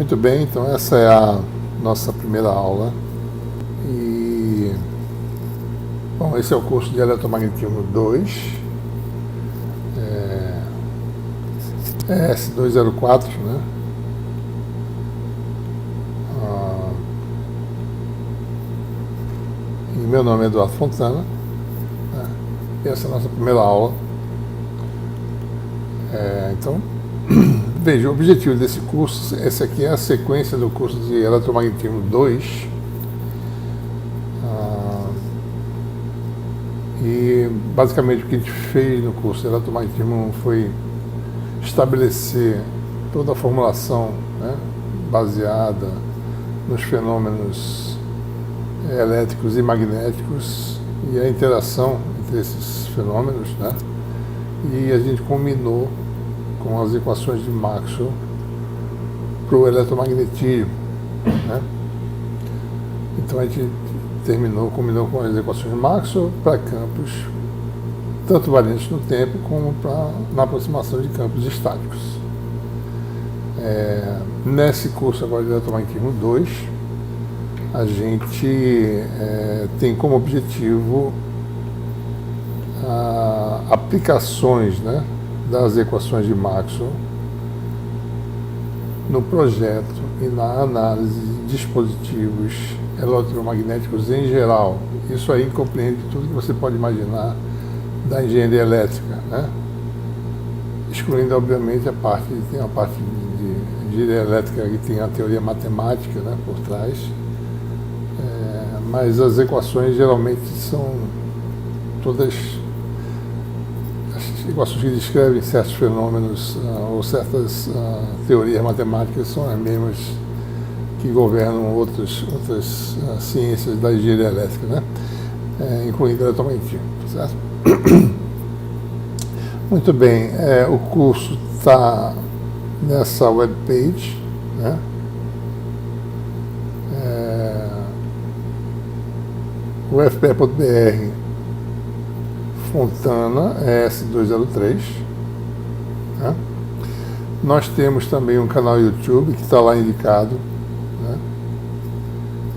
Muito bem, então essa é a nossa primeira aula. E, bom, esse é o curso de Eletromagnetismo 2, ES204, né? E meu nome é Eduardo Fontana, né? E essa é a nossa primeira aula. Então, veja, o objetivo desse curso, essa aqui é a sequência do curso de Eletromagnetismo 2. E basicamente o que a gente fez no curso de Eletromagnetismo foi estabelecer toda a formulação, né, baseada nos fenômenos elétricos e magnéticos e a interação entre esses fenômenos, né? E a gente combinou com as equações de Maxwell para o eletromagnetismo, né? Então a gente combinou com as equações de Maxwell para campos tanto variantes no tempo como na aproximação de campos estáticos. Nesse curso agora de Eletromagnetismo 2, a gente tem como objetivo aplicações, né, das equações de Maxwell no projeto e na análise de dispositivos eletromagnéticos em geral. Isso aí compreende tudo que você pode imaginar da engenharia elétrica, né? Excluindo, obviamente, tem a parte de engenharia elétrica que tem a teoria matemática, né, por trás, mas as equações geralmente são todas as equações que descrevem certos fenômenos ou certas teorias matemáticas são as mesmas que governam outras ciências da engenharia elétrica, né? Incluindo a eletromagnetismo, certo? Muito bem, o curso está nessa webpage, né? ufpe.br Fontana ES203, né? Nós temos também um canal YouTube que está lá indicado, né?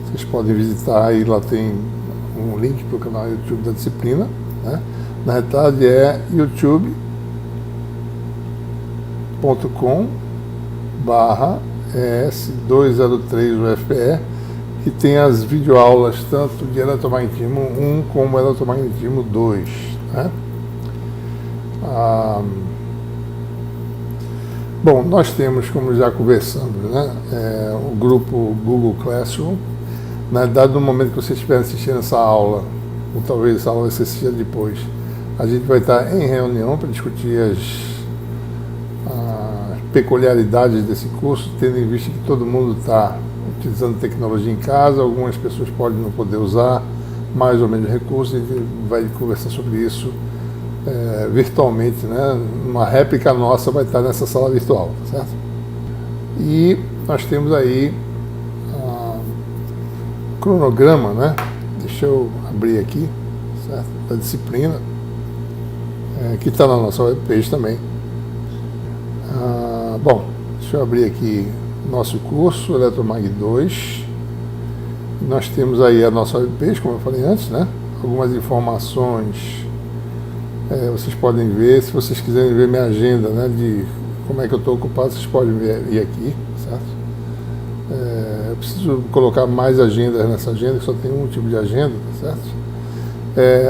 Vocês podem visitar aí, lá tem um link para o canal YouTube da disciplina, né? Na realidade é youtube.com/ES203UFPE, que tem as videoaulas tanto de Eletromagnetismo 1 como Eletromagnetismo 2, né? Bom, nós temos, como já conversamos, né, o grupo Google Classroom. Na verdade, no momento que vocês estiverem assistindo essa aula, ou talvez essa aula você assista depois, a gente vai estar em reunião para discutir as peculiaridades desse curso, tendo em vista que todo mundo está utilizando tecnologia em casa, algumas pessoas podem não poder usar mais ou menos recursos, e a gente vai conversar sobre isso virtualmente, né? Uma réplica nossa vai estar nessa sala virtual, certo? E nós temos aí cronograma, né? Deixa eu abrir aqui, certo? Da disciplina, que está na nossa webpage também. Bom, deixa eu abrir aqui nosso curso Eletromag 2. Nós temos aí a nossa webpage, como eu falei antes, né? Algumas informações vocês podem ver. Se vocês quiserem ver minha agenda, né, de como é que eu estou ocupado, vocês podem vir aqui, certo? Eu preciso colocar mais agendas nessa agenda, que só tem um tipo de agenda, certo?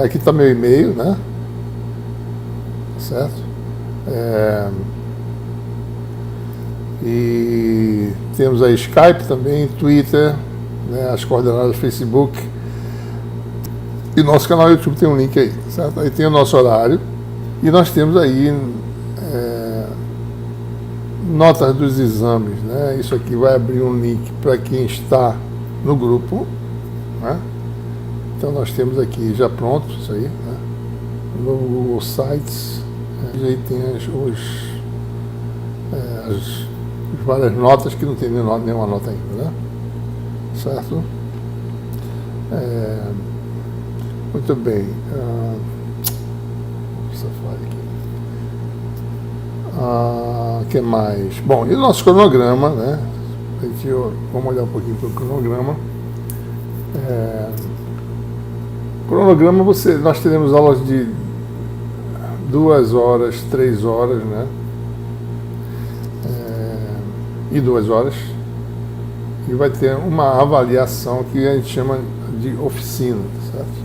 Aqui está meu e-mail, né? Certo? E temos aí Skype também, Twitter, né, as coordenadas Facebook, e nosso canal YouTube tem um link aí, certo? Aí tem o nosso horário, e nós temos aí notas dos exames, né? Isso aqui vai abrir um link para quem está no grupo, né? Então nós temos aqui já pronto isso aí, né? No Google Sites, e aí tem as várias notas que não tem nenhuma nota ainda, né? Certo? Muito bem. O que mais? Bom, e o nosso cronograma, né? Vamos olhar um pouquinho para o cronograma. Cronograma, nós teremos aulas de 2 horas, 3 horas, né? E 2 horas. E vai ter uma avaliação que a gente chama de oficina, certo?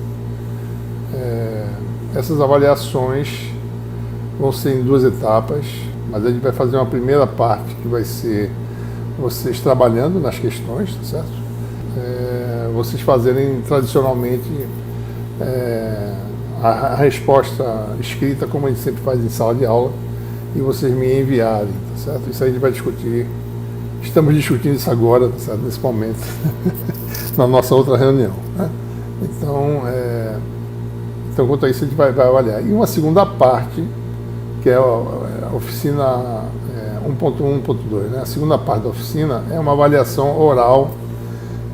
Essas avaliações vão ser em 2 etapas, mas a gente vai fazer uma primeira parte que vai ser vocês trabalhando nas questões, certo? Vocês fazerem tradicionalmente a resposta escrita, como a gente sempre faz em sala de aula, e vocês me enviarem, tá certo? Isso aí a gente vai discutir. Estamos discutindo isso agora, tá certo? Nesse momento, na nossa outra reunião, né? Então, quanto a isso, a gente vai avaliar. E uma segunda parte, que é a oficina 1.1, 1.2, né? A segunda parte da oficina é uma avaliação oral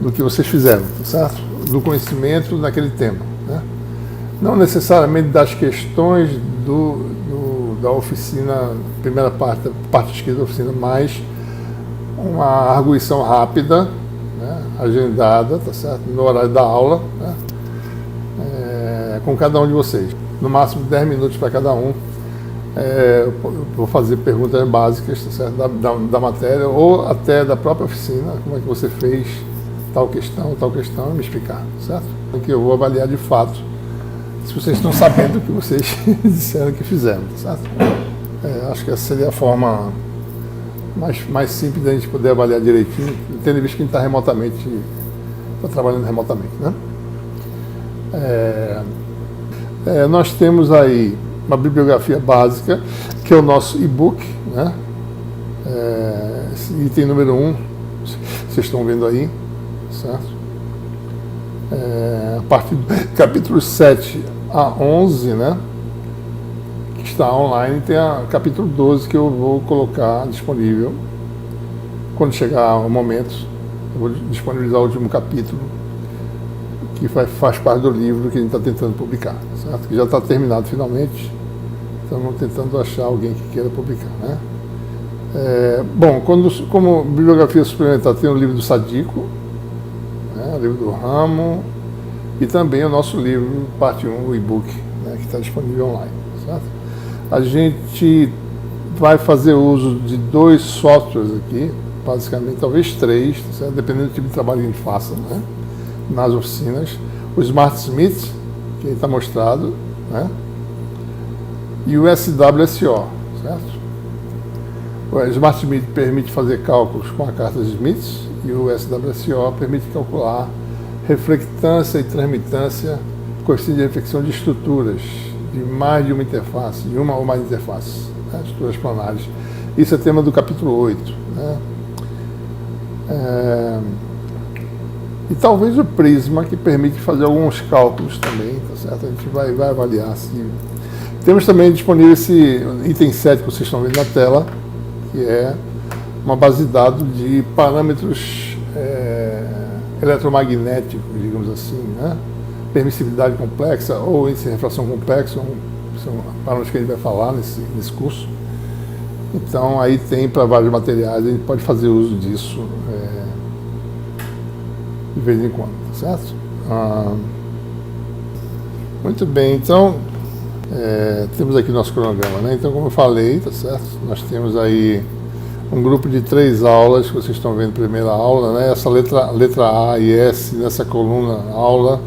do que vocês fizeram, tá certo? Do conhecimento naquele tema, né? Não necessariamente das questões da oficina, primeira parte, da parte escrita da oficina, mas uma arguição rápida, né? Agendada, tá certo? No horário da aula, né? Com cada um de vocês. No máximo 10 minutos para cada um. Vou fazer perguntas básicas, tá certo? Da matéria ou até da própria oficina, como é que você fez tal questão, e me explicar, certo? Que eu vou avaliar de fato se vocês estão sabendo o que vocês disseram que fizeram, certo? Acho que essa seria a forma mais simples da gente poder avaliar direitinho, tendo visto que a gente está trabalhando remotamente, né? Nós temos aí uma bibliografia básica, que é o nosso e-book, né? Item número 1, vocês estão vendo aí, certo? A partir do capítulo 7 a 11, né? Que está online, tem o capítulo 12 que eu vou colocar disponível. Quando chegar o momento, eu vou disponibilizar o último capítulo, que faz parte do livro que a gente está tentando publicar, certo? Que já está terminado finalmente, estamos tentando achar alguém que queira publicar, né? Bom, como bibliografia suplementar, tem o livro do Sadico, né? O livro do Ramo, e também o nosso livro, parte 1, o e-book, né? Que está disponível online, certo? A gente vai fazer uso de 2 softwares aqui, basicamente, talvez 3, certo? Dependendo do tipo de trabalho que a gente faça, né? Nas oficinas, o SmartSmith, que está mostrado, né? E o SWSO, certo? O SmartSmith permite fazer cálculos com a carta de Smith e o SWSO permite calcular reflectância e transmitância, coeficiente de reflexão de estruturas de mais de uma interface, de uma ou mais interfaces, né? Estruturas planares. Isso é tema do capítulo 8, né? E talvez o Prisma, que permite fazer alguns cálculos também, tá certo? A gente vai avaliar. Temos também disponível esse item 7 que vocês estão vendo na tela, que é uma base de dados de parâmetros eletromagnéticos, digamos assim, né? Permissividade complexa ou índice de refração complexo, são parâmetros que a gente vai falar nesse curso. Então, aí tem para vários materiais, a gente pode fazer uso disso de vez em quando, tá certo? Muito bem, então temos aqui nosso cronograma, né? Então, como eu falei, tá certo? Nós temos aí um grupo de 3 aulas, que vocês estão vendo, primeira aula, né? Essa letra A e S nessa coluna aula,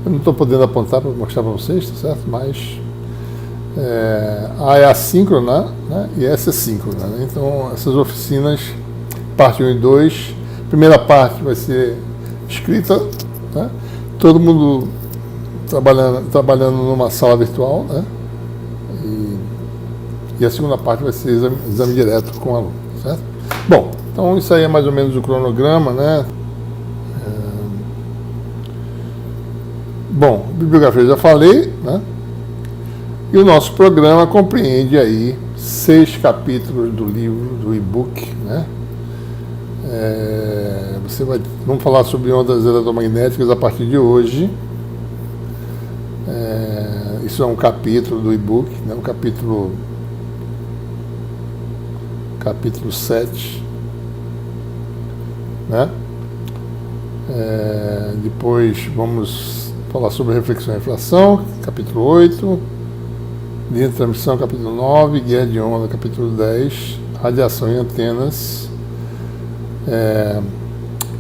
eu não estou podendo apontar para mostrar para vocês, tá certo? Mas A é assíncrona, né? E S é síncrona, né? Então, essas oficinas, parte 1 e 2, primeira parte vai ser escrita, né? Todo mundo trabalhando numa sala virtual, né? E a segunda parte vai ser exame direto com o aluno, certo? Bom, então isso aí é mais ou menos o cronograma, né? Bom, bibliografia eu já falei, né? E o nosso programa compreende aí 6 capítulos do livro, do e-book, né? Vamos falar sobre ondas eletromagnéticas a partir de hoje. Isso é um capítulo do e-book, né? O capítulo 7. né? Depois vamos falar sobre reflexão e refração, capítulo 8, linha de transmissão, capítulo 9, guerra de onda, capítulo 10, radiação em antenas,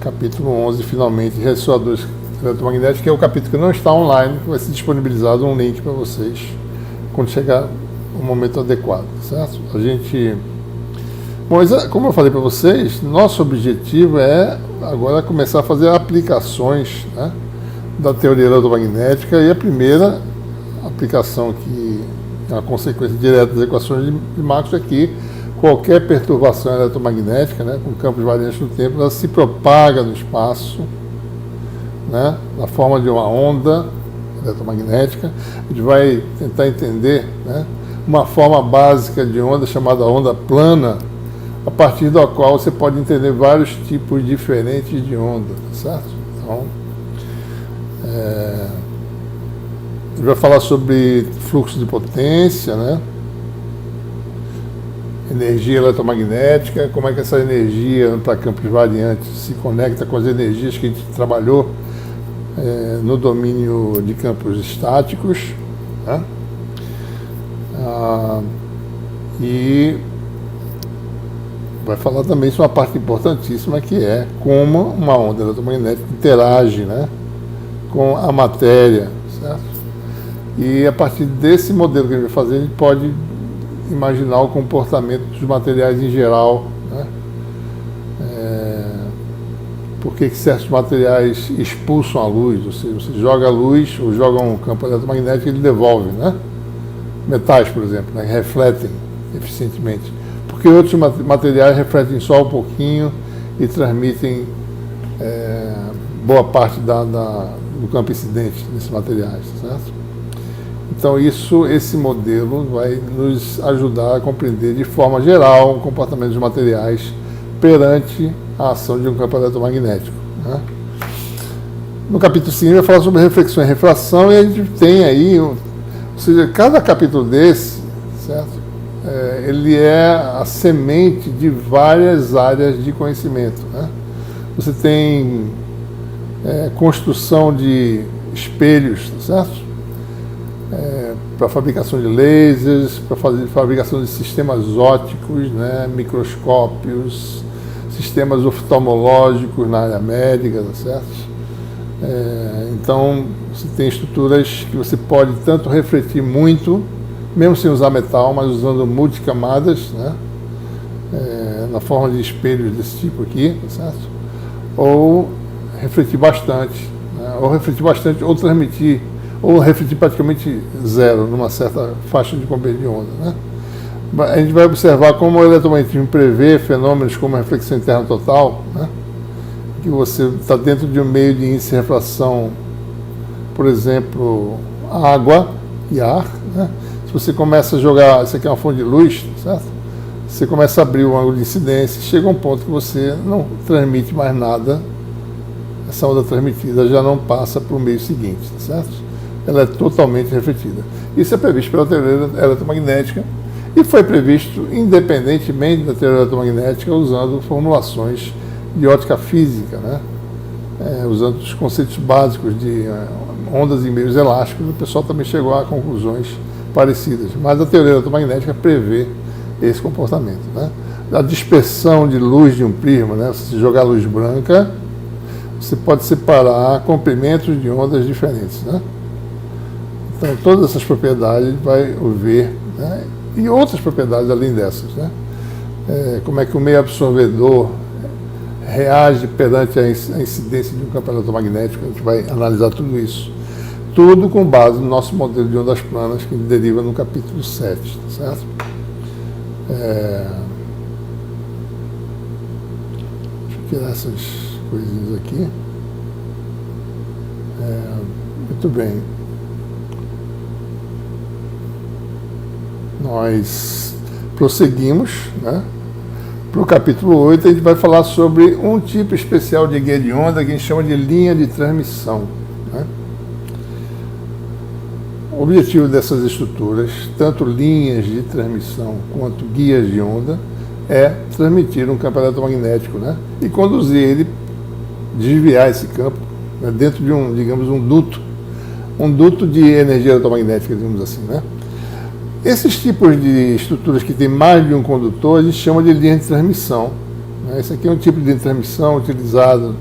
capítulo 11, finalmente, ressoadores eletromagnéticos, que é o capítulo que não está online, que vai ser disponibilizado um link para vocês quando chegar o momento adequado, certo? A gente... Bom, como eu falei para vocês, nosso objetivo é agora começar a fazer aplicações, né, da teoria eletromagnética, e a primeira aplicação, que é uma consequência direta das equações de Maxwell, é que qualquer perturbação eletromagnética, né, com campos variantes no tempo, ela se propaga no espaço, né, na forma de uma onda eletromagnética. A gente vai tentar entender, né, uma forma básica de onda chamada onda plana, a partir da qual você pode entender vários tipos diferentes de onda, certo? Então, a gente vai falar sobre fluxo de potência, né? Energia eletromagnética, como é que essa energia para campos variantes se conecta com as energias que a gente trabalhou no domínio de campos estáticos, né? E vai falar também sobre uma parte importantíssima, que é como uma onda eletromagnética interage, né, com a matéria, certo? E a partir desse modelo que a gente vai fazer, a gente pode imaginar o comportamento dos materiais em geral, né? Por que certos materiais expulsam a luz, ou seja, você joga a luz ou joga um campo eletromagnético e ele devolve, né? Metais, por exemplo, né, refletem eficientemente. Porque outros materiais refletem só um pouquinho e transmitem boa parte do campo incidente desses materiais, certo? Então esse modelo vai nos ajudar a compreender de forma geral o comportamento dos materiais perante a ação de um campo eletromagnético, né? No capítulo seguinte vai falar sobre reflexão e refração, e a gente tem aí, ou seja, cada capítulo desse, certo? Ele é a semente de várias áreas de conhecimento, né? Você tem construção de espelhos, certo? Para fabricação de lasers, para fabricação de sistemas ópticos, né? Microscópios, sistemas oftalmológicos na área médica, certo? Então, você tem estruturas que você pode tanto refletir muito, mesmo sem usar metal, mas usando multicamadas, né? Na forma de espelhos desse tipo aqui, certo? Ou refletir bastante, né? Ou transmitir, ou refletir praticamente zero, numa certa faixa de comprimento de onda, né? A gente vai observar como o eletromagnetismo prevê fenômenos como a reflexão interna total, né? Que você está dentro de um meio de índice de refração, por exemplo, água e ar, né? Você começa a jogar, isso aqui é uma fonte de luz, certo? Você começa a abrir o ângulo de incidência, chega a um ponto que você não transmite mais nada, essa onda transmitida já não passa para o meio seguinte, certo? Ela é totalmente refletida. Isso é previsto pela teoria eletromagnética e foi previsto independentemente da teoria eletromagnética, usando formulações de ótica física, né? Usando os conceitos básicos de ondas em meios elásticos, o pessoal também chegou a conclusões parecidas, mas a teoria eletromagnética prevê esse comportamento, né? A dispersão de luz de um prisma, né? Se jogar luz branca, você pode separar comprimentos de ondas diferentes, né? Então, todas essas propriedades vai ver, né? E outras propriedades além dessas, né? Como é que o meio absorvedor reage perante a incidência de um campo eletromagnético, a gente vai analisar tudo isso. Tudo com base no nosso modelo de ondas planas, que deriva no capítulo 7, certo? Deixa eu tirar essas coisinhas aqui. Muito bem. Nós prosseguimos, né? Para o capítulo 8, a gente vai falar sobre um tipo especial de guia de onda que a gente chama de linha de transmissão, né? O objetivo dessas estruturas, tanto linhas de transmissão quanto guias de onda, é transmitir um campo eletromagnético, né? E conduzir ele desviar esse campo, né, dentro de digamos, um duto de energia eletromagnética, digamos assim, né? Esses tipos de estruturas que tem mais de um condutor, a gente chama de linha de transmissão, né? Esse aqui é um tipo de transmissão utilizado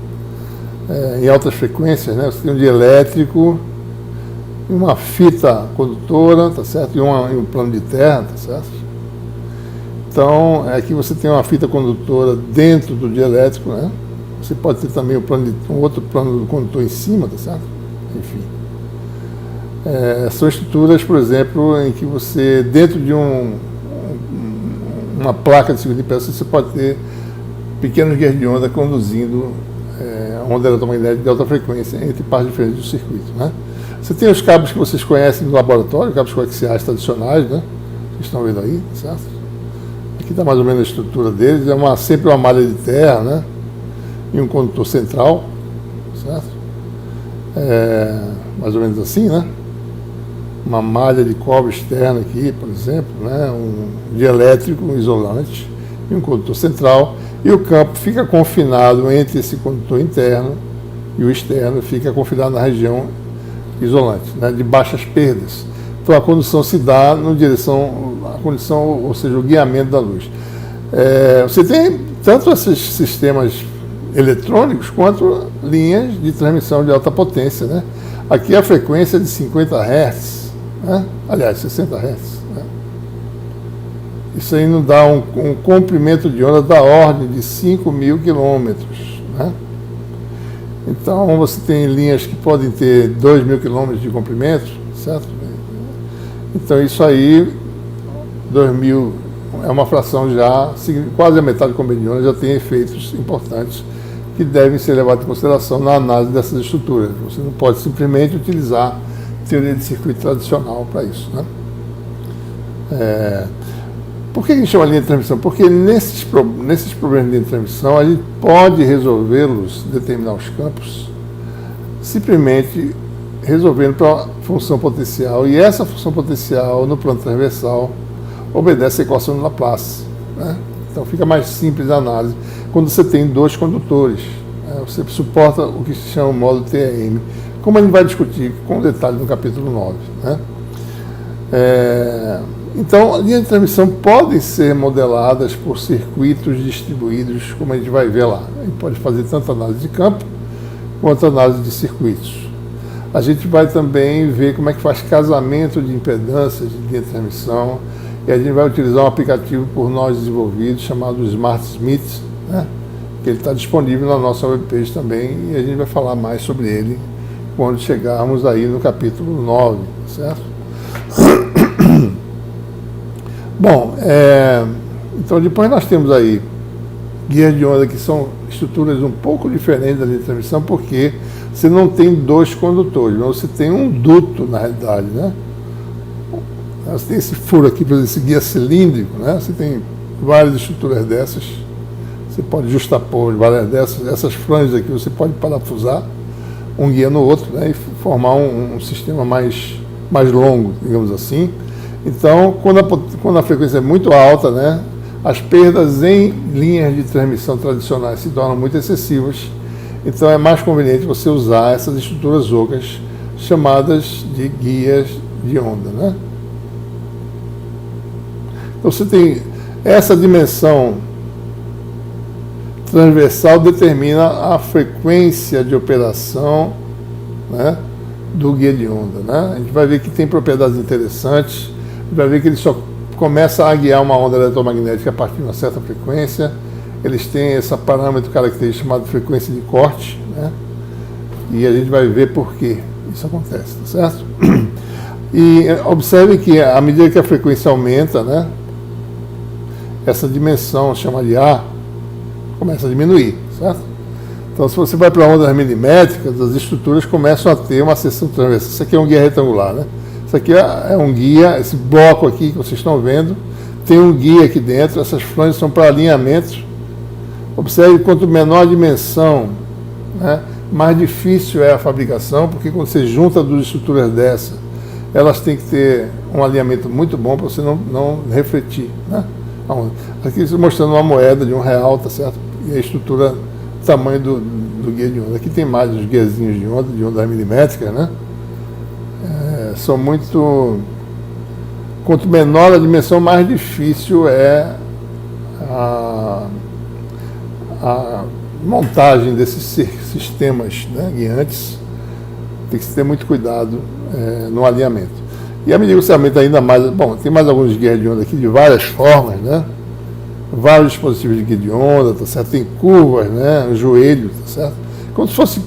em altas frequências, né? Você tem um dielétrico, uma fita condutora, tá certo? E um plano de terra, tá certo? Então, aqui você tem uma fita condutora dentro do dielétrico, né? Você pode ter também um outro plano do condutor em cima, tá certo? Enfim. São estruturas, por exemplo, em que você, dentro de uma placa de circuito de peça, você pode ter pequenos guias de onda conduzindo onda eletromagnética de alta frequência entre partes diferentes do circuito, né? Você tem os cabos que vocês conhecem no laboratório, cabos coaxiais tradicionais, né? Vocês estão vendo aí, certo? Aqui está mais ou menos a estrutura deles, sempre uma malha de terra, né? E um condutor central, certo? Mais ou menos assim, né? Uma malha de cobre externa aqui, por exemplo, né? Um dielétrico, um isolante e um condutor central, e o campo fica confinado entre esse condutor interno e o externo, fica confinado na região isolante, né? De baixas perdas. Então a condução se dá na direção, a condição, ou seja, o guiamento da luz. Você tem tanto esses sistemas eletrônicos quanto linhas de transmissão de alta potência, né? Aqui a frequência é de 50 Hz, né? Aliás, 60 Hz. Né? Isso aí nos dá um comprimento de onda da ordem de 5.000 quilômetros, né? Então você tem linhas que podem ter 2.000 quilômetros de comprimento, certo? Então isso aí, 2.000 é uma fração já, quase a metade do comprimento de onda, já tem efeitos importantes que devem ser levados em consideração na análise dessas estruturas. Você não pode simplesmente utilizar teoria de circuito tradicional para isso, né? Por que a gente chama de linha de transmissão? Porque nesses problemas de linha de transmissão, a gente pode resolvê-los, determinar os campos, simplesmente resolvendo para função potencial, e essa função potencial no plano transversal obedece à equação de Laplace, né? Então fica mais simples a análise quando você tem dois condutores, né? Você suporta o que se chama o módulo TEM, como a gente vai discutir com detalhe no capítulo 9, né? Então, linhas de transmissão podem ser modeladas por circuitos distribuídos, como a gente vai ver lá. A gente pode fazer tanto análise de campo quanto análise de circuitos. A gente vai também ver como é que faz casamento de impedâncias de linha de transmissão, e a gente vai utilizar um aplicativo por nós desenvolvido chamado Smart Smith, né? Que ele está disponível na nossa webpage também, e a gente vai falar mais sobre ele quando chegarmos aí no capítulo 9, certo? Bom, então depois nós temos aí guias de onda que são estruturas um pouco diferentes da linha de transmissão, porque você não tem dois condutores, mas você tem um duto na realidade, né? Você tem esse furo aqui, por exemplo, esse guia cilíndrico, né? Você tem várias estruturas dessas, você pode justapor várias dessas, essas franjas aqui você pode parafusar um guia no outro, né? E formar um sistema mais longo, digamos assim. Então, quando a frequência é muito alta, né, as perdas em linhas de transmissão tradicionais se tornam muito excessivas. Então, é mais conveniente você usar essas estruturas ocas chamadas de guias de onda, né? Então, você tem essa dimensão transversal determina a frequência de operação, né, do guia de onda, né? A gente vai ver que tem propriedades interessantes. Vai ver que ele só começa a guiar uma onda eletromagnética a partir de uma certa frequência. Eles têm esse parâmetro característico chamado frequência de corte, né? E a gente vai ver por que isso acontece, tá certo? E observe que à medida que a frequência aumenta, né, essa dimensão chamada de A começa a diminuir, certo? Então, se você vai para ondas milimétricas, as estruturas começam a ter uma seção transversal. Isso aqui é um guia retangular, né? Isso aqui é um guia, esse bloco aqui que vocês estão vendo, tem um guia aqui dentro, essas franjas são para alinhamentos. Observe quanto menor a dimensão, né, mais difícil é a fabricação, porque quando você junta duas estruturas dessa, elas têm que ter um alinhamento muito bom para você não refletir, né? Aqui estou mostrando uma moeda de R$1, tá certo? E a estrutura, o tamanho do guia de onda. Aqui tem mais os guiazinhos de ondas milimétricas, né? São muito... Quanto menor a dimensão, mais difícil é a montagem desses sistemas, né, guiantes. Tem que ter muito cuidado no alinhamento. E à medida que você aumenta ainda mais... Bom, tem mais alguns guias de onda aqui de várias formas, né? Vários dispositivos de guia de onda, tá certo? Tem curvas, né? Joelho, tá certo? Como se fosse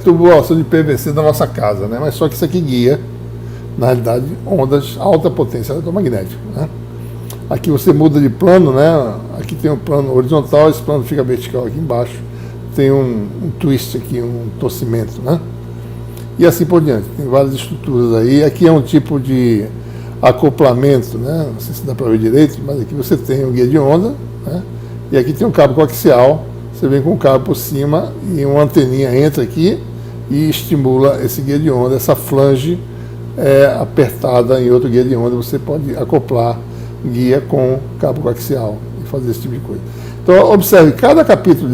tubulação de PVC da nossa casa, né? Mas só que isso aqui guia, na realidade, ondas alta potência eletromagnética, né? Aqui você muda de plano, né? Aqui tem um plano horizontal, esse plano fica vertical aqui embaixo. Tem um twist aqui, um torcimento, né? E assim por diante. Tem várias estruturas aí. Aqui é um tipo de acoplamento, né? Não sei se dá para ver direito, mas aqui você tem o guia de onda, né? E aqui tem um cabo coaxial. Você vem com o cabo por cima e uma anteninha entra aqui e estimula esse guia de onda. Essa flange é apertada em outro guia de onda. Você pode acoplar guia com cabo coaxial e fazer esse tipo de coisa. Então, observe, cada capítulo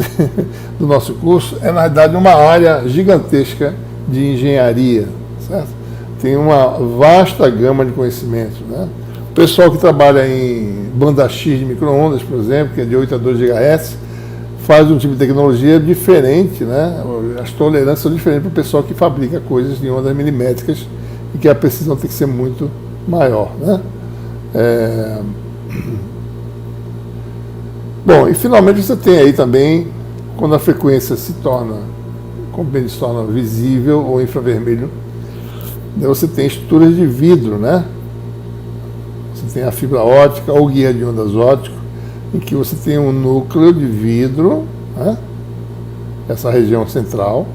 do nosso curso é, na verdade, uma área gigantesca de engenharia, certo? Tem uma vasta gama de conhecimentos, né? O pessoal que trabalha em banda X de micro-ondas, por exemplo, que é de 8 a 2 GHz, faz um tipo de tecnologia diferente, né? As tolerâncias são diferentes para o pessoal que fabrica coisas em ondas milimétricas e que a precisão tem que ser muito maior, né? Bom, e finalmente você tem aí também, quando a frequência se torna visível ou infravermelho, daí você tem estruturas de vidro, né? Você tem a fibra ótica ou guia de ondas ótico, em que você tem um núcleo de vidro, né? Essa região central,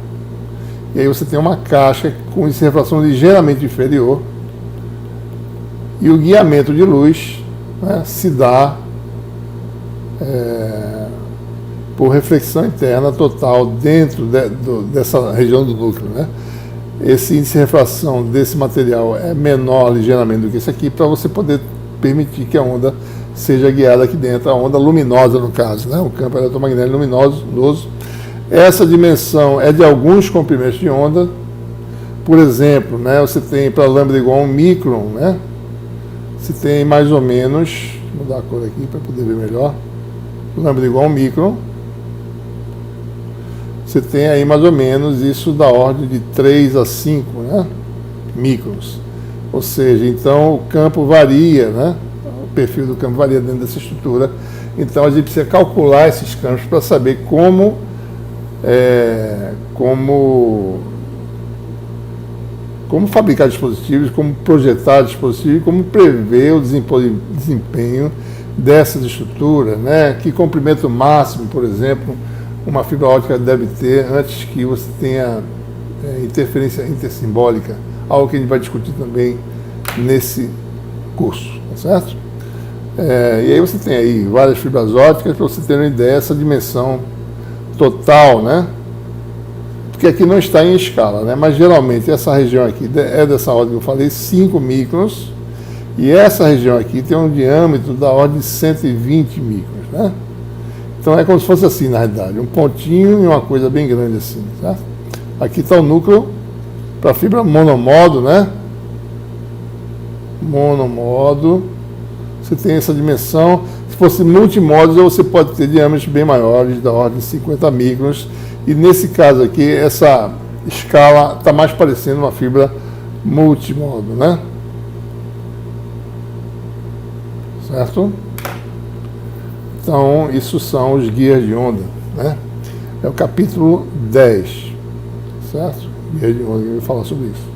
e aí você tem uma caixa com índice de refração ligeiramente inferior, e o guiamento de luz, né, se dá por reflexão interna total dentro dessa região do núcleo, né? Esse índice de refração desse material é menor ligeiramente do que esse aqui, para você poder permitir que a onda seja guiada aqui dentro, a onda luminosa no caso, né? O campo eletromagnético luminoso. Essa dimensão é de alguns comprimentos de onda. Por exemplo, né, você tem para lambda igual a 1 micron, né? Você tem mais ou menos, vou mudar a cor aqui para poder ver melhor, lambda igual a 1 micron. Você tem aí mais ou menos isso da ordem de 3 a 5, né, microns. Ou seja, então o campo varia, né? O perfil do campo varia dentro dessa estrutura. Então a gente precisa calcular esses campos para saber como fabricar dispositivos, como projetar dispositivos e como prever o desempenho dessas estruturas, né? Que comprimento máximo, por exemplo, uma fibra ótica deve ter antes que você tenha interferência intersimbólica, algo que a gente vai discutir também nesse curso, tá certo? E aí você tem aí várias fibras óticas para você ter uma ideia dessa dimensão total, né? Porque aqui não está em escala, né? Mas geralmente essa região aqui é dessa ordem que eu falei, 5 microns, e essa região aqui tem um diâmetro da ordem de 120 microns, né? Então é como se fosse assim, na realidade, um pontinho e uma coisa bem grande assim, certo? Aqui está o núcleo para fibra monomodo, né? Monomodo, você tem essa dimensão. Se fosse multimodos, você pode ter diâmetros bem maiores, da ordem de 50 microns. E nesse caso aqui, essa escala está mais parecendo uma fibra multimodo, né? Certo? Então, isso são os guias de onda, né? É o capítulo 10, certo? Guia de onda, eu vou falar sobre isso.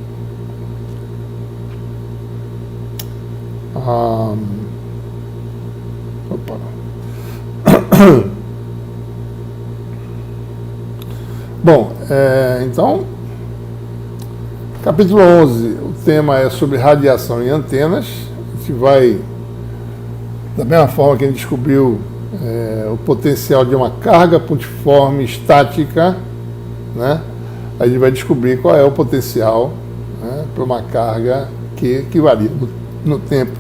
Opa. Bom, então, capítulo 11, o tema é sobre radiação em antenas. A gente vai, da mesma forma que a gente descobriu o potencial de uma carga pontiforme estática, né? A gente vai descobrir qual é o potencial, né, para uma carga que varia no tempo.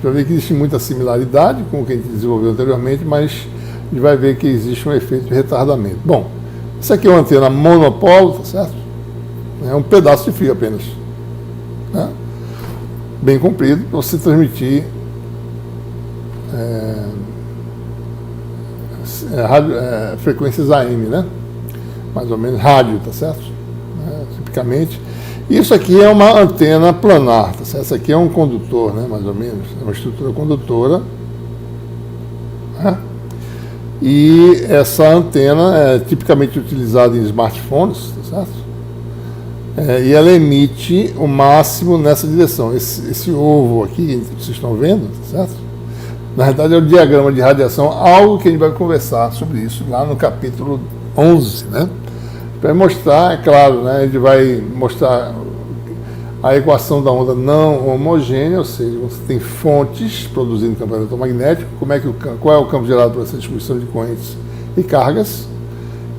Já vê que existe muita similaridade com o que a gente desenvolveu anteriormente, mas a gente vai ver que existe um efeito de retardamento. Bom, Isso aqui é uma antena monopolo, tá certo? É um pedaço de fio apenas, né? Bem comprido, para você transmitir frequências AM, né? Mais ou menos rádio, tá certo? Tipicamente. Isso aqui é uma antena planar, tá certo? Isso aqui é um condutor, né? Mais ou menos, é uma estrutura condutora, né? E essa antena é tipicamente utilizada em smartphones, tá certo? E ela emite o máximo nessa direção. Esse ovo aqui, que vocês estão vendo, tá certo? Na verdade é o diagrama de radiação, algo que a gente vai conversar sobre isso lá no capítulo 11, né? Para mostrar, é claro, né? A gente vai mostrar a equação da onda não homogênea, ou seja, você tem fontes produzindo campo eletromagnético, qual é o campo gerado por essa distribuição de correntes e cargas,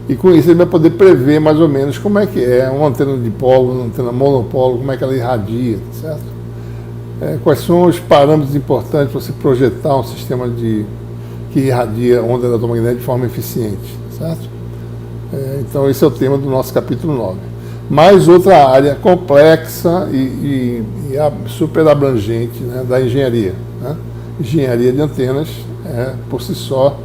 e com isso ele vai poder prever mais ou menos como é que é uma antena dipolo, uma antena monopolo, como é que ela irradia, certo? Quais são os parâmetros importantes para você projetar um sistema que irradia onda eletromagnética de forma eficiente, certo? Então esse é o tema do nosso capítulo 9. Mais outra área complexa e super abrangente, né, da engenharia, né? Engenharia de antenas, por si só,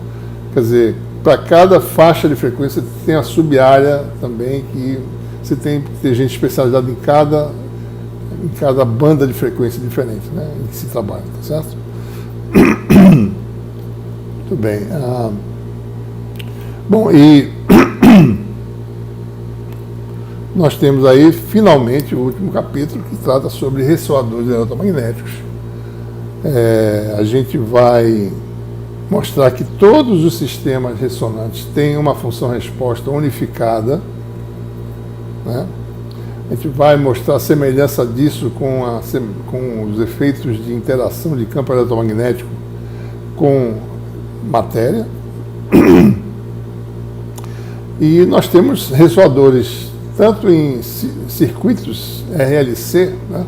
quer dizer, para cada faixa de frequência tem a sub-área também, que você tem que ter gente especializada em cada banda de frequência diferente, né, em que se trabalha, tá certo? Muito bem. Bom, e nós temos aí, finalmente, o último capítulo que trata sobre ressoadores eletromagnéticos. A gente vai mostrar que todos os sistemas ressonantes têm uma função-resposta unificada, né? A gente vai mostrar a semelhança disso com os efeitos de interação de campo eletromagnético com matéria. E nós temos ressoadores tanto em circuitos RLC, né,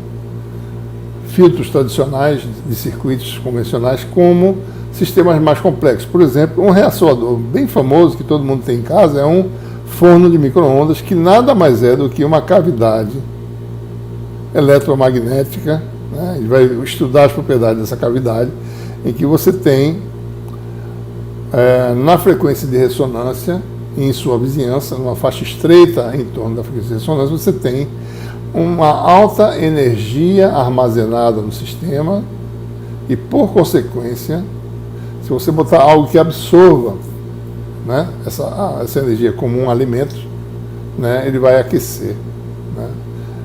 filtros tradicionais de circuitos convencionais, como sistemas mais complexos. Por exemplo, um ressoador bem famoso que todo mundo tem em casa é um forno de micro-ondas, que nada mais é do que uma cavidade eletromagnética, né? A gente vai estudar as propriedades dessa cavidade, em que você tem, na frequência de ressonância, em sua vizinhança, numa faixa estreita em torno da frequência de ressonância, você tem uma alta energia armazenada no sistema e, por consequência, se você botar algo que absorva, né, essa energia como um alimento, né, ele vai aquecer, né,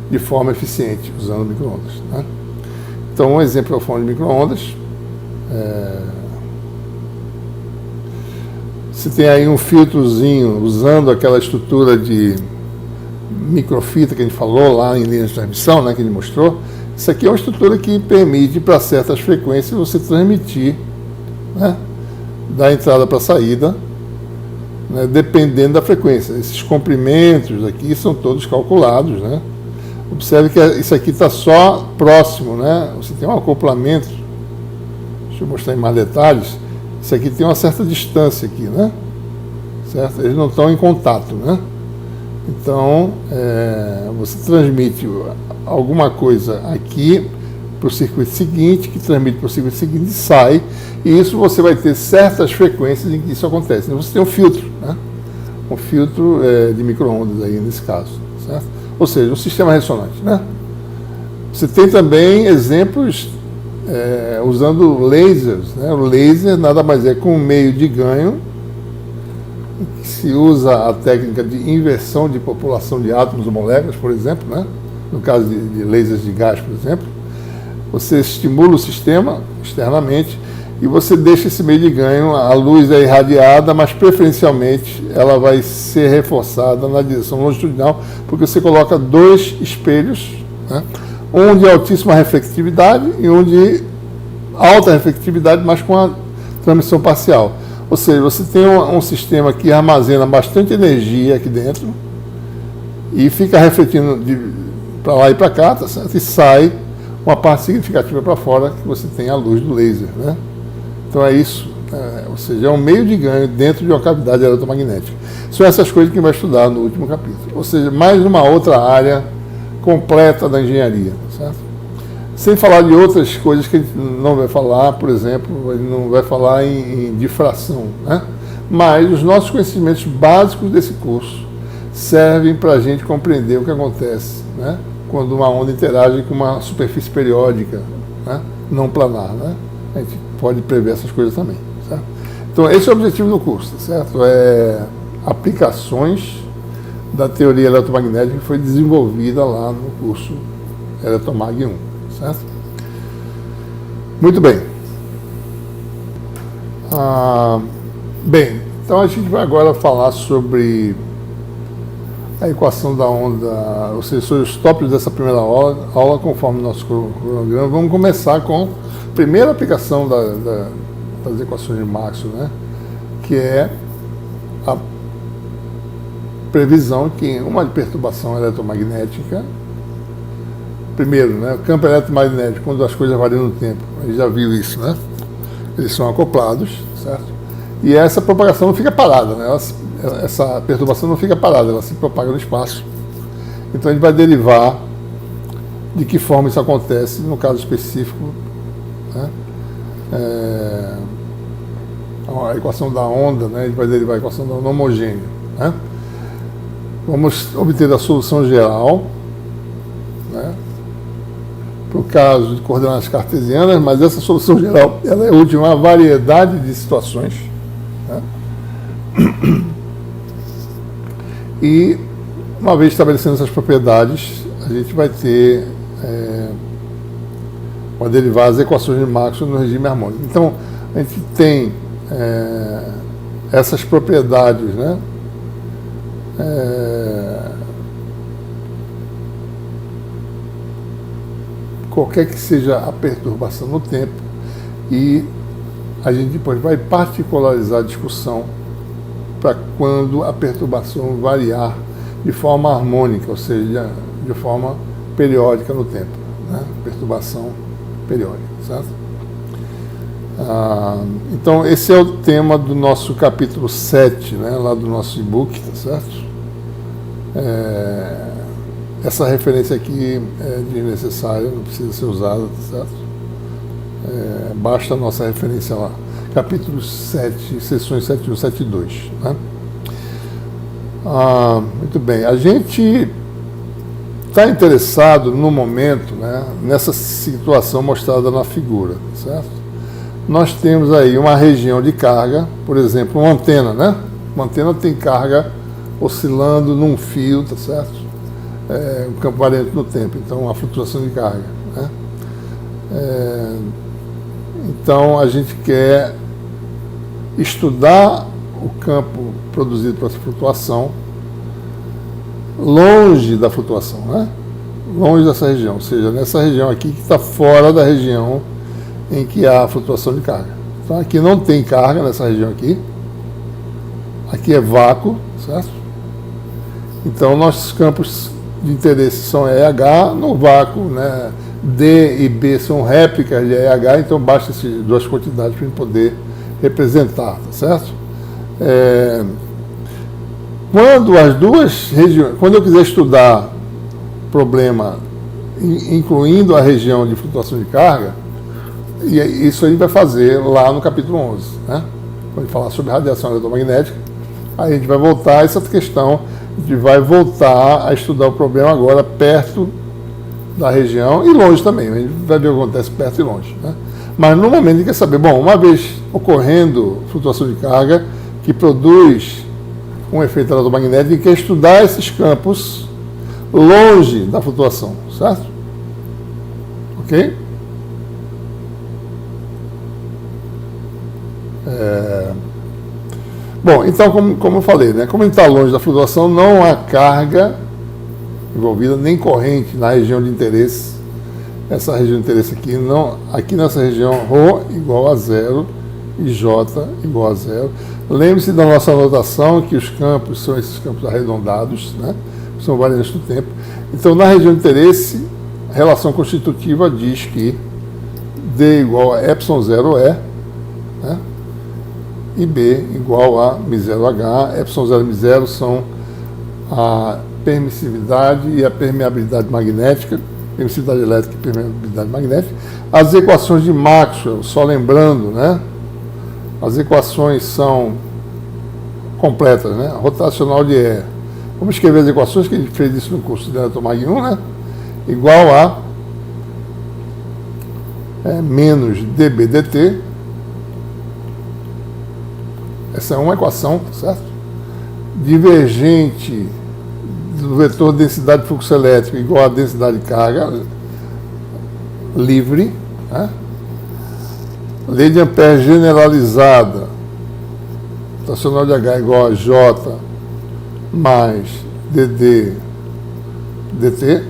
de forma eficiente, usando micro-ondas, né? Então, um exemplo é o forno de micro-ondas. Você tem aí um filtrozinho usando aquela estrutura de microfita que a gente falou lá em linha de transmissão, né, que ele mostrou. Isso aqui é uma estrutura que permite, para certas frequências, você transmitir, né, da entrada para a saída, né, dependendo da frequência. Esses comprimentos aqui são todos calculados, né? Observe que isso aqui está só próximo, né? Você tem um acoplamento. Deixa eu mostrar em mais detalhes. Isso aqui tem uma certa distância aqui, né? Certo? Eles não estão em contato, né? Então, você transmite alguma coisa aqui para o circuito seguinte, que transmite para o circuito seguinte e sai, e isso você vai ter certas frequências em que isso acontece. Então, você tem um filtro, né? Um filtro de micro-ondas aí nesse caso, certo? Ou seja, um sistema ressonante, né? Você tem também exemplos usando lasers, né? O laser nada mais é que um meio de ganho, que se usa a técnica de inversão de população de átomos ou moléculas, por exemplo, né? No caso de lasers de gás, por exemplo. Você estimula o sistema externamente e você deixa esse meio de ganho, a luz é irradiada, mas preferencialmente ela vai ser reforçada na direção longitudinal, porque você coloca dois espelhos, né? Um de altíssima reflectividade e um de alta reflectividade, mas com a transmissão parcial. Ou seja, você tem um sistema que armazena bastante energia aqui dentro e fica refletindo para lá e para cá, tá certo? E sai uma parte significativa para fora, que você tem a luz do laser, né? Então é isso ou seja, é um meio de ganho dentro de uma cavidade eletromagnética. São essas coisas que a gente vai estudar no último capítulo. Ou seja, mais uma outra área completa da engenharia, certo? Sem falar de outras coisas que a gente não vai falar, por exemplo, ele não vai falar em difração, né? Mas os nossos conhecimentos básicos desse curso servem para a gente compreender o que acontece, né, quando uma onda interage com uma superfície periódica, né, não planar, né? A gente pode prever essas coisas também, certo? Então, esse é o objetivo do curso, certo? É aplicações da teoria eletromagnética que foi desenvolvida lá no curso Eletromag 1, certo? Muito bem. Bem, então a gente vai agora falar sobre a equação da onda, ou seja, sobre os tópicos dessa primeira aula conforme nosso cronograma. Vamos começar com a primeira aplicação das equações de Maxwell, né? Que é a previsão que uma perturbação eletromagnética, primeiro, né, o campo eletromagnético, quando as coisas variam no tempo, a gente já viu isso, né? Eles são acoplados, certo? E essa propagação não fica parada, né? Essa perturbação não fica parada, ela se propaga no espaço. Então a gente vai derivar de que forma isso acontece, no caso específico, né? A equação da onda, né? A gente vai derivar a equação da onda homogênea, né? Vamos obter a solução geral, né, para o caso de coordenadas cartesianas, mas essa solução geral ela é útil em uma variedade de situações, né? E, uma vez estabelecendo essas propriedades, a gente vai ter uma derivar as equações de Maxwell no regime harmônico. Então, a gente tem essas propriedades, né? Qualquer que seja a perturbação no tempo, e a gente depois vai particularizar a discussão para quando a perturbação variar de forma harmônica, ou seja, de forma periódica no tempo, né? Perturbação periódica, certo? Então, esse é o tema do nosso capítulo 7, né, lá do nosso e-book, tá certo? Essa referência aqui é desnecessária, não precisa ser usada, tá certo? Basta a nossa referência lá. Capítulo 7, sessões 7.1 e 7.2. Né? Muito bem. A gente está interessado no momento, né, nessa situação mostrada na figura, certo? Nós temos aí uma região de carga, por exemplo, uma antena, né? Uma antena tem carga oscilando num fio, tá certo? Um campo variante no tempo, então uma flutuação de carga, né? Então a gente quer estudar o campo produzido por essa flutuação longe da flutuação, né? Longe dessa região, ou seja, nessa região aqui que está fora da região em que há flutuação de carga. Então aqui não tem carga nessa região aqui é vácuo, certo? Então nossos campos de interesse são EH no vácuo, né? D e B são réplicas de EH, então basta essas duas quantidades para a gente poder representar, tá certo? Quando as duas regiões, quando eu quiser estudar problema incluindo a região de flutuação de carga, e isso a gente vai fazer lá no capítulo 11, né? Quando a gente falar sobre radiação eletromagnética, aí a gente vai voltar a essa questão, a gente vai voltar a estudar o problema agora perto da região e longe também, a gente vai ver o que acontece perto e longe, né? Mas no momento a gente quer saber, bom, uma vez ocorrendo flutuação de carga que produz um efeito eletromagnético, e quer estudar esses campos longe da flutuação, certo? Ok? Bom, então, como eu falei, né, como ele está longe da flutuação, não há carga envolvida, nem corrente na região de interesse. Essa região de interesse aqui, não, aqui nessa região, ρ igual a zero e J igual a zero. Lembre-se da nossa anotação, que os campos são esses campos arredondados, né, são variantes do tempo. Então, na região de interesse, a relação constitutiva diz que D igual a ε0 é, né, e B igual a μ0H. ε0 e μ0 são a permissividade e a permeabilidade magnética, permissividade elétrica e permeabilidade magnética. As equações de Maxwell, só lembrando, né? As equações são completas, né? Rotacional de E. Vamos escrever as equações, que a gente fez isso no curso de Eletromag 1, né? Igual a menos dB dt. Essa é uma equação, certo? Divergente do vetor densidade de fluxo elétrico igual a densidade de carga livre, né? Lei de Ampère generalizada, rotacional de H igual a J mais dd dt,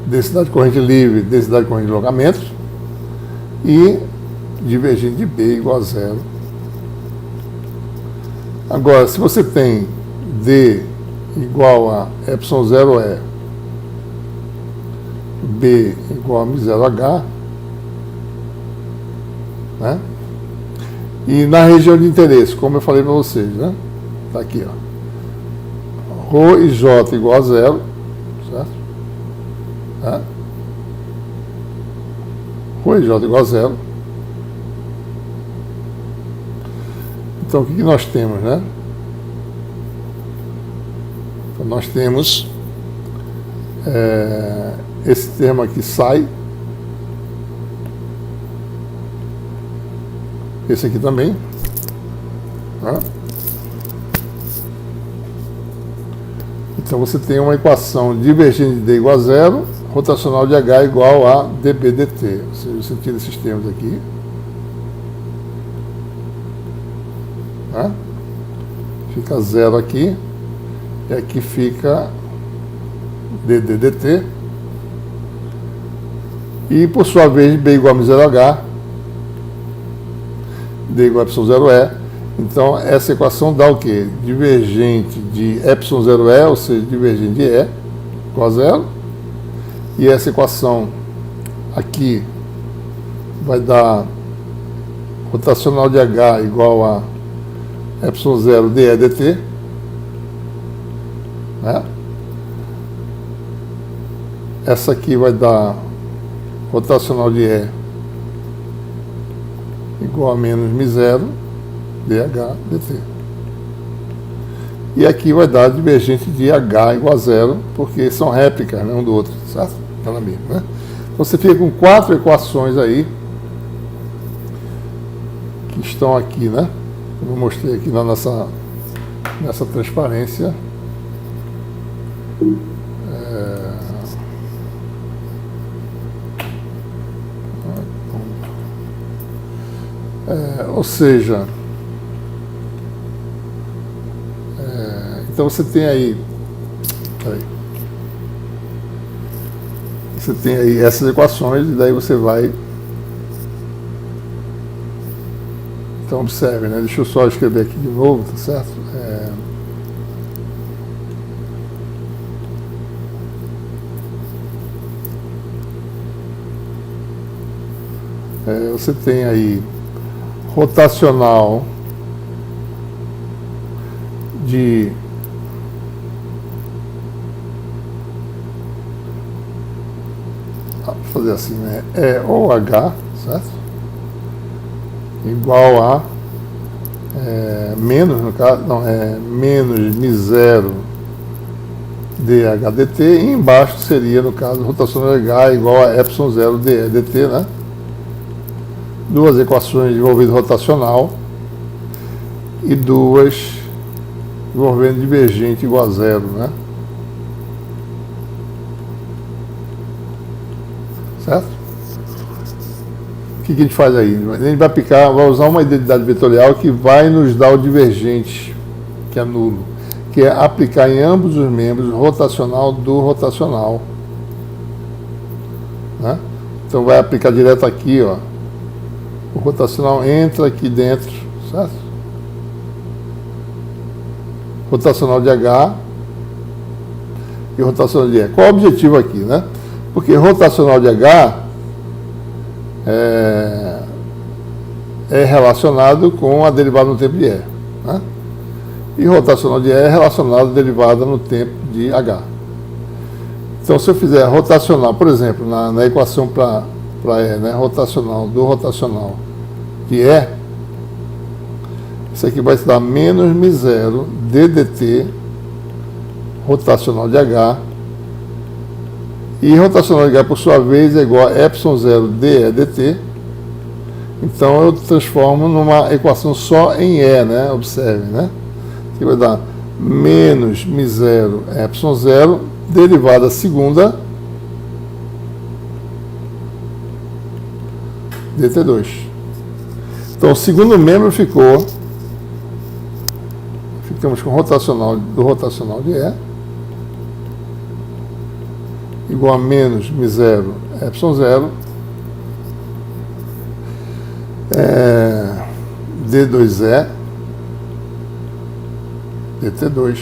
densidade de corrente livre, densidade de corrente de alongamentos, e divergente de B igual a zero. Agora, se você tem D igual a ε0E, B igual a μ0H, né? E na região de interesse, como eu falei para vocês, né? Tá aqui, ó. Rho e J igual a zero, certo? Tá? Rho e J igual a zero. Então, o que nós temos, né? Então, nós temos esse termo aqui sai, esse aqui também, tá? Então, você tem uma equação divergente de D igual a zero, rotacional de H igual a dB dt. Ou seja, você tira esses termos aqui. Tá? Fica zero aqui, e aqui fica dd dt, e por sua vez B igual a μ0H, D igual a ε0E. Então essa equação dá o que? Divergente de ε0E, ou seja, divergente de E igual a zero, e essa equação aqui vai dar rotacional de H igual a ε0 dE dt, né? Essa aqui vai dar rotacional de E igual a menos μ0 dH dt. E aqui vai dar divergente de H igual a zero, porque são réplicas, né, um do outro, certo? Tá na mesma, né? Então você fica com 4 equações aí, que estão aqui, né? Eu mostrei aqui nessa transparência. Ou seja, então você tem aí, essas equações, e daí você vai. Então observe, né? Deixa eu só escrever aqui de novo, tá certo? Você tem aí rotacional de vou fazer assim, né? OH, certo? Igual a menos, no caso, não, menos μ0 dH dt, e embaixo seria, no caso, rotacional de H igual a ε0 dE dt, né? Duas equações envolvendo rotacional e duas envolvendo divergente igual a zero, né? Certo? O que a gente faz aí? A gente vai usar uma identidade vetorial que vai nos dar o divergente, que é nulo, que é aplicar em ambos os membros o rotacional do rotacional, né? Então vai aplicar direto aqui, ó. O rotacional entra aqui dentro, certo? Rotacional de H e rotacional de E. Qual é o objetivo aqui, né? Porque rotacional de H é relacionado com a derivada no tempo de E, né? E rotacional de E é relacionado à derivada no tempo de H. Então, se eu fizer rotacional, por exemplo, na equação para E, né, rotacional de E, isso aqui vai se dar menos μ0 ddt rotacional de H, e rotacional de H, por sua vez, é igual a ε0 dE dt. Então, eu transformo numa equação só em E, né? Observe, né? Que vai dar menos μ0 ε0, derivada segunda, dt2. Então, o segundo membro ficamos com rotacional de E, igual a menos μ0 ε0, d2e dt2.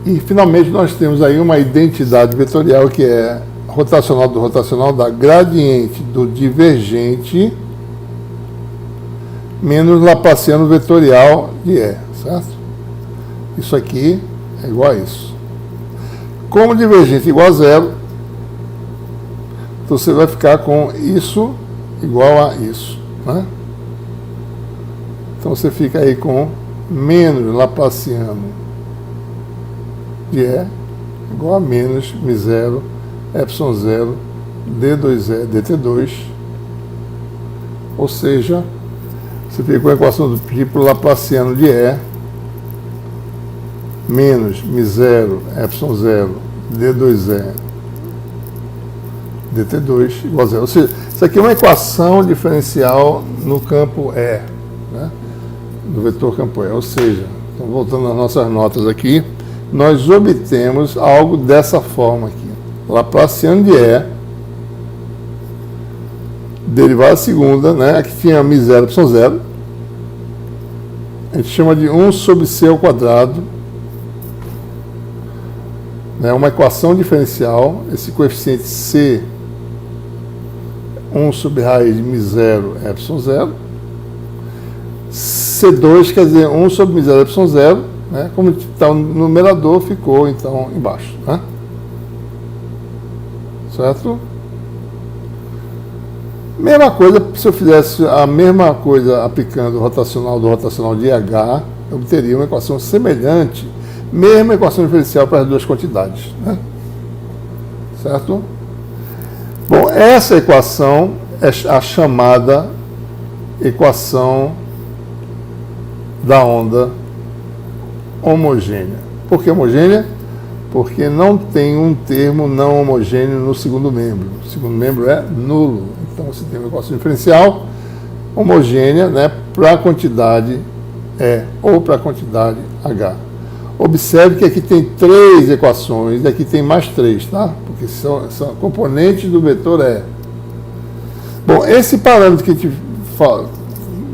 E finalmente nós temos aí uma identidade vetorial que é rotacional do rotacional da gradiente do divergente menos laplaciano vetorial de E, certo? Isso aqui é igual a isso. Como divergente igual a zero, então você vai ficar com isso igual a isso, né? Então você fica aí com menos laplaciano de E igual a menos μ0 ε0 d2e dt2, ou seja, você fica com a equação do tipo laplaciano de E menos μ0 ε0 d2e dt2 igual a zero. Ou seja, isso aqui é uma equação diferencial no campo E, né? Do vetor campo E. Ou seja, então, voltando às nossas notas aqui, nós obtemos algo dessa forma aqui. Laplaciano de E, derivada segunda, né? Aqui tinha μ0 ε0, a gente chama de 1 sobre c ao quadrado, né? Uma equação diferencial, esse coeficiente c, 1 sobre raiz de μ0 ε0, C2 quer dizer 1 sobre μ0 ε0, né? Como está o numerador, ficou então embaixo, né? Certo? Mesma coisa, se eu fizesse a mesma coisa aplicando o rotacional do rotacional de H, eu obteria uma equação semelhante, mesma equação diferencial para as duas quantidades, né? Certo? Bom, essa equação é a chamada equação da onda homogênea. Por que homogênea? Porque não tem um termo não homogêneo no segundo membro. O segundo membro é nulo. Então você tem uma equação diferencial homogênea, né, para a quantidade E ou para a quantidade H. Observe que aqui tem 3 equações e aqui tem mais 3, tá? Porque são componentes do vetor E. Bom, esse parâmetro que a gente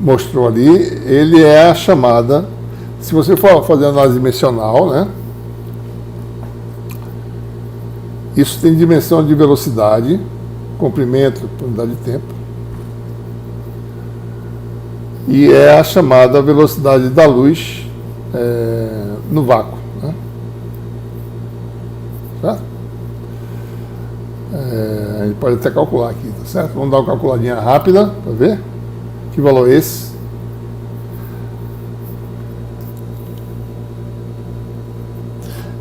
mostrou ali, ele é a chamada, se você for fazer análise dimensional, né? Isso tem dimensão de velocidade, comprimento por unidade de tempo. E é a chamada velocidade da luz no vácuo, né? Certo? A gente pode até calcular aqui, tá certo? Vamos dar uma calculadinha rápida para ver que valor é esse.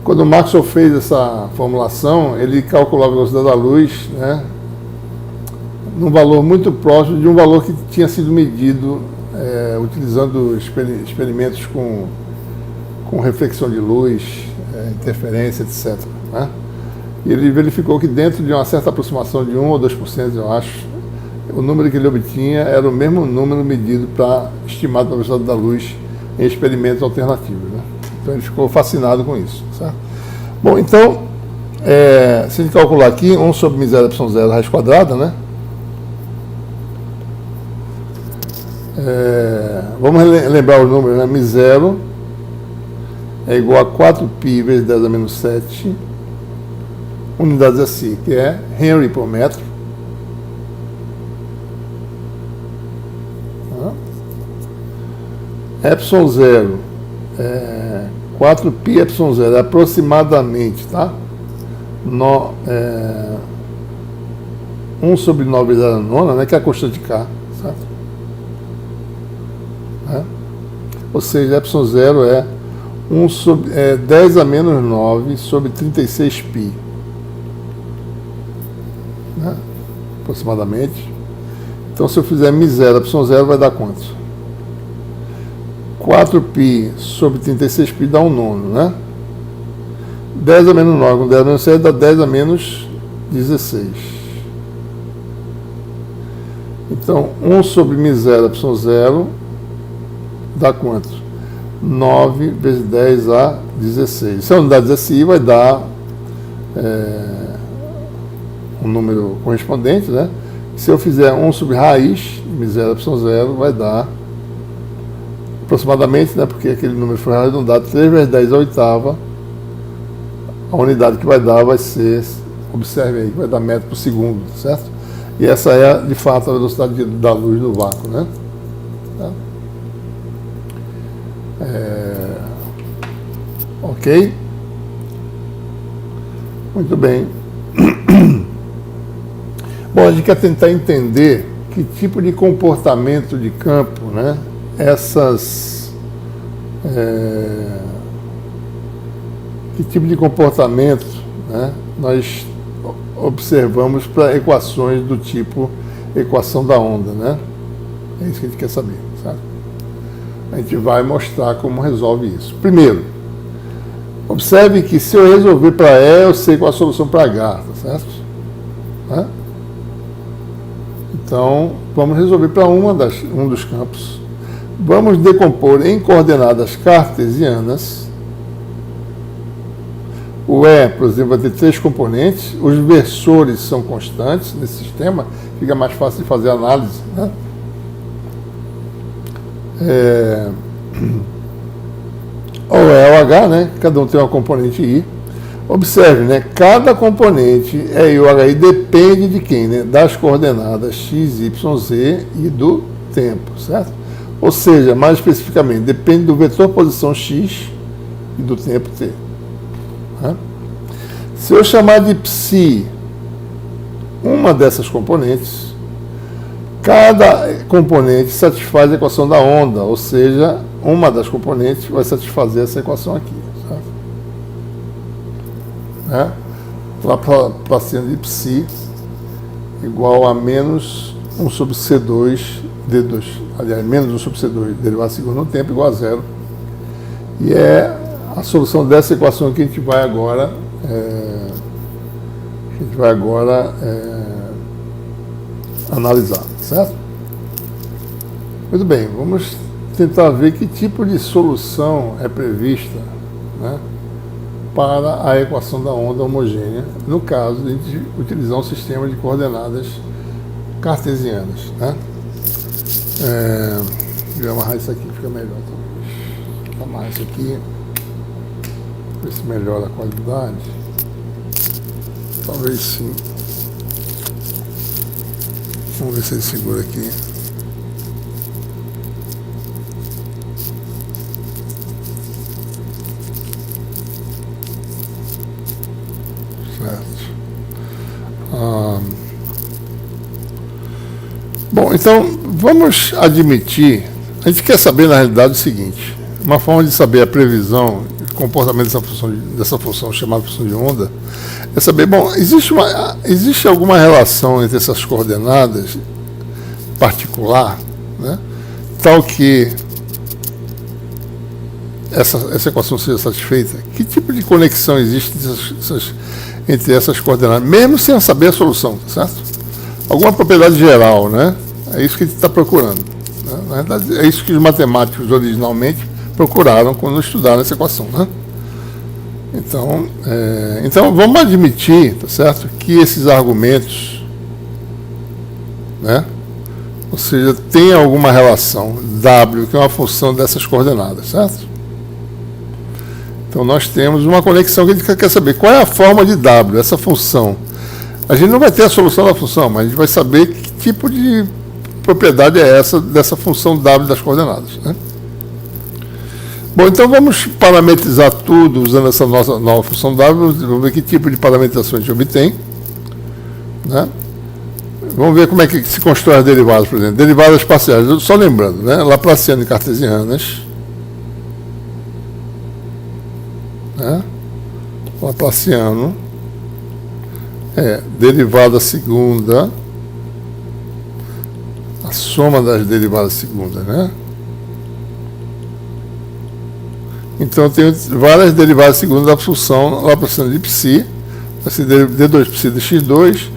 Quando o Maxwell fez essa formulação, ele calculou a velocidade da luz, né, num valor muito próximo de um valor que tinha sido medido utilizando experimentos com reflexão de luz, interferência, etc., né? E ele verificou que dentro de uma certa aproximação de 1 ou 2%, eu acho, o número que ele obtinha era o mesmo número medido para estimado para a velocidade da luz em experimentos alternativos, né? Então ele ficou fascinado com isso, certo? Bom, então, se a gente calcular aqui, 1 sobre μ0 ε0 raiz quadrada, né? Vamos lembrar os números, né? μ0 é igual a 4π vezes 10 a menos 7, unidades assim, que é Henry por metro. epsilon 0, 4π epsilon 0, aproximadamente, tá? 1 sobre 9 vezes a nona, né, que é a constante K, certo? Ou seja, epsilon 0 é 10 a menos 9 sobre 36π, né? Aproximadamente. Então, se eu fizer μ0, epsilon 0 vai dar quanto? 4π sobre 36π dá 1 nono, né? 10 a menos 9 com 10 a menos 7 dá 10 a menos 16. Então, 1 sobre μ0, epsilon 0 dá quanto? 9 vezes 10 a 16. Se a unidade SI vai dar um número correspondente, né? Se eu fizer 1 sobre raiz, μ0, epsilon 0, vai dar aproximadamente, né? Porque aquele número foi arredondado, 3 vezes 10 a oitava. A unidade que vai dar vai ser, observe aí, que vai dar metro por segundo, certo? E essa é, de fato, a velocidade da luz no vácuo, né? Tá? Ok? Muito bem. Bom, a gente quer tentar entender que tipo de comportamento de campo, né? Que tipo de comportamento, né, nós observamos para equações do tipo equação da onda, né? É isso que a gente quer saber, sabe? A gente vai mostrar como resolve isso. Primeiro, observe que se eu resolver para E, eu sei qual a solução para H, tá certo? Né? Então, vamos resolver para um dos campos. Vamos decompor em coordenadas cartesianas. O E, por exemplo, vai ter 3 componentes. Os versores são constantes nesse sistema. Fica mais fácil de fazer a análise, né? O E, o H, né? Cada um tem uma componente I. Observe, né? Cada componente E e o HI depende de quem, né? Das coordenadas x, y, z e do tempo, certo? Ou seja, mais especificamente, depende do vetor posição x e do tempo t. Né? Se eu chamar de psi uma dessas componentes, cada componente satisfaz a equação da onda, ou seja, uma das componentes vai satisfazer essa equação aqui, certo? Né? Lá para cima de psi igual a menos 1 sobre C2 D2, aliás, menos 1 sobre C2 derivado segundo no tempo igual a zero. E é a solução dessa equação que a gente vai agora analisar, certo? Muito bem, vamos tentar ver que tipo de solução é prevista, né, para a equação da onda homogênea, no caso de a gente utilizar um sistema de coordenadas cartesianas, né? Vou amarrar isso aqui, fica melhor, talvez. Vou amarrar isso aqui, ver se melhora a qualidade. Talvez sim. Vamos ver se ele segura aqui. Certo. Bom, então vamos admitir. A gente quer saber na realidade o seguinte: uma forma de saber a previsão e comportamento dessa função chamada função de onda é saber, bom, existe alguma relação entre essas coordenadas particular, né, tal que essa equação seja satisfeita? Que tipo de conexão existe entre essas coordenadas, mesmo sem saber a solução, tá certo? Alguma propriedade geral, né? É isso que a gente está procurando, né? Na verdade, é isso que os matemáticos originalmente procuraram quando estudaram essa equação, né? Então vamos admitir, tá certo, que esses argumentos, né, ou seja, tem alguma relação W, que é uma função dessas coordenadas, certo? Então nós temos uma conexão que a gente quer saber qual é a forma de W, essa função. A gente não vai ter a solução da função, mas a gente vai saber que tipo de propriedade é essa dessa função W das coordenadas, né? Bom, então vamos parametrizar tudo usando essa nossa nova função W. Vamos ver que tipo de parametrização a gente obtém, né? Vamos ver como é que se constrói as derivadas, por exemplo. Derivadas parciais, só lembrando, né? Laplaciano e cartesianas. Né? Laplaciano é derivada segunda, a soma das derivadas segundas, né? Então eu tenho várias derivadas segundas da função Laplaciano de psi, vai ser d2 psi de x2,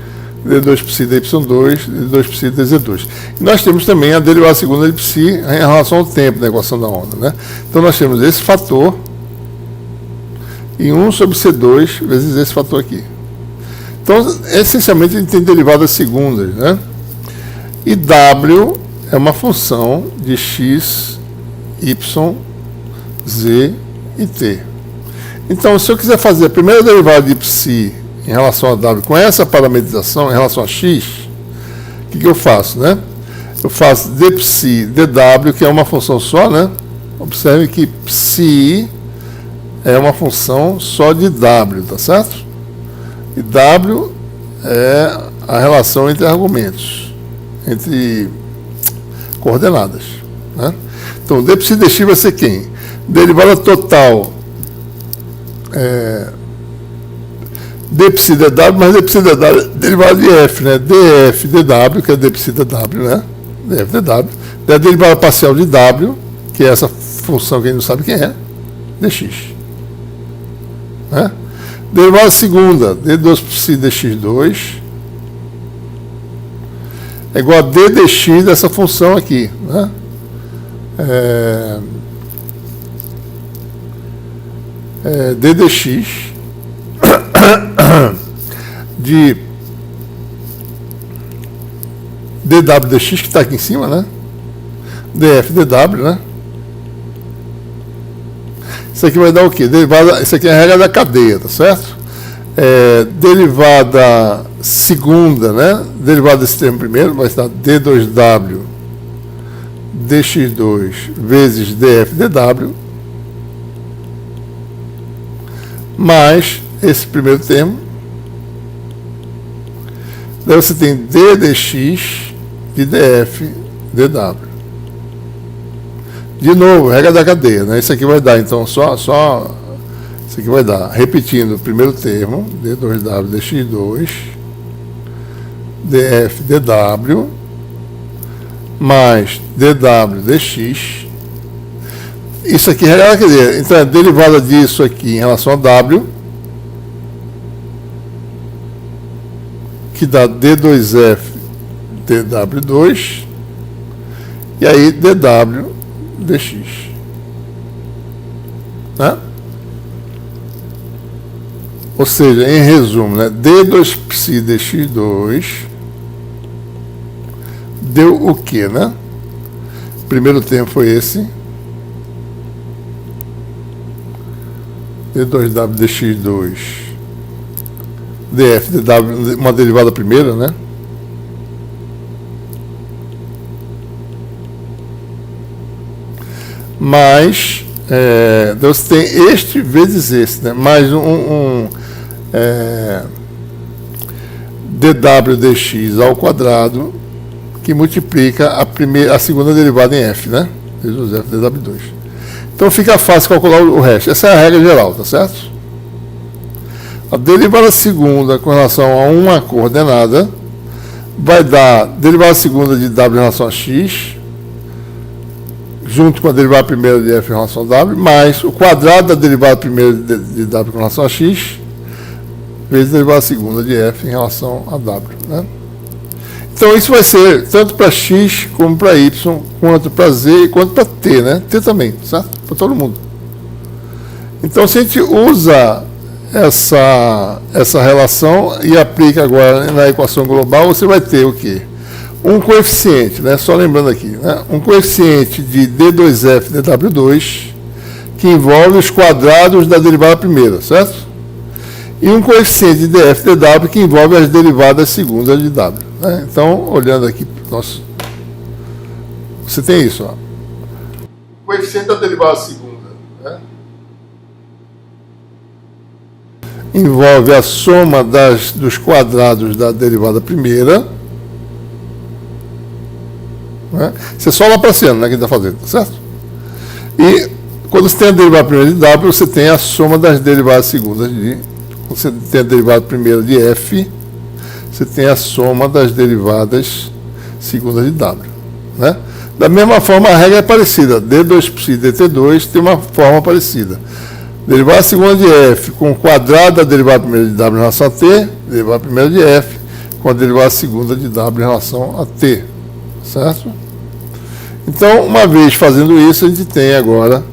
d2 psi de y2, d2 psi de z2. E nós temos também a derivada segunda de psi em relação ao tempo da equação da onda, né? Então nós temos esse fator e 1 sobre c2 vezes esse fator aqui. Então, essencialmente, a gente tem derivadas segundas, né? E w é uma função de x, y, z e t. Então, se eu quiser fazer a primeira derivada de psi em relação a w com essa parametrização em relação a x, o que eu faço, né? Eu faço d psi dw, que é uma função só, né? Observe que psi é uma função só de w, tá certo? E w é a relação entre argumentos, entre coordenadas, né? Então, d psi dx vai ser quem? Derivada total d psi dw, mas d psi dw é derivada de f, né? df dw, que é d psi dw, né? df dw, é a derivada parcial de w, que é essa função que a gente não sabe quem é, dx. Né? Derivada segunda, d2 psi dx2 é igual a d dx dessa função aqui, né? D dx de dw dx, que está aqui em cima, né? df dw, né? Isso aqui vai dar o quê? Derivada, isso aqui é a regra da cadeia, tá certo? Derivada segunda, né? Derivada desse termo primeiro vai estar d2w dx2 vezes df dw mais esse primeiro termo. Daí você tem d dx de df dw. De novo, regra da cadeia, né? Isso aqui vai dar, então, só isso aqui vai dar, repetindo o primeiro termo, d2w dx2 df dw mais dw dx. Isso aqui é regra da cadeia. Então, a derivada disso aqui em relação a w, que dá d2f dw2, e aí dw dx, né? Ou seja, em resumo, né? d2 psi dx2 deu o que, né? O primeiro termo foi esse, d2w dx2 df dw, uma derivada primeira, né? Mais você tem este vezes esse, né? Mais dw dx ao quadrado, que multiplica a segunda derivada em f, né? Vezes f dw2. Então fica fácil calcular o resto. Essa é a regra geral, tá certo? A derivada segunda com relação a uma coordenada vai dar derivada segunda de w em relação a x, junto com a derivada primeira de f em relação a w, mais o quadrado da derivada primeira de w com relação a x, vezes a derivada segunda de f em relação a w, né? Então isso vai ser tanto para x, como para y, quanto para z, quanto para t, né? T também, certo? Para todo mundo. Então, se a gente usa essa relação e aplica agora na equação global, você vai ter o quê? Um coeficiente, né? Só lembrando aqui, né? Um coeficiente de d2f dw2 que envolve os quadrados da derivada primeira, certo? E um coeficiente de df dw que envolve as derivadas segundas de w, né? Então, olhando aqui, você tem isso, ó. O coeficiente da derivada segunda envolve a soma dos quadrados da derivada primeira. Né? Isso é só lá para cima, né, que a gente está fazendo, tá certo? E quando você tem a derivada primeira de W, você tem a soma das derivadas segundas de... Quando você tem a derivada primeira de F, você tem a soma das derivadas segundas de W. Né? Da mesma forma, a regra é parecida. D2π e dt2 tem uma forma parecida. Derivada segunda de F com o quadrado da derivada primeira de W em relação a T, derivada primeira de F com a derivada segunda de W em relação a T. Certo? Então, uma vez fazendo isso, a gente tem agora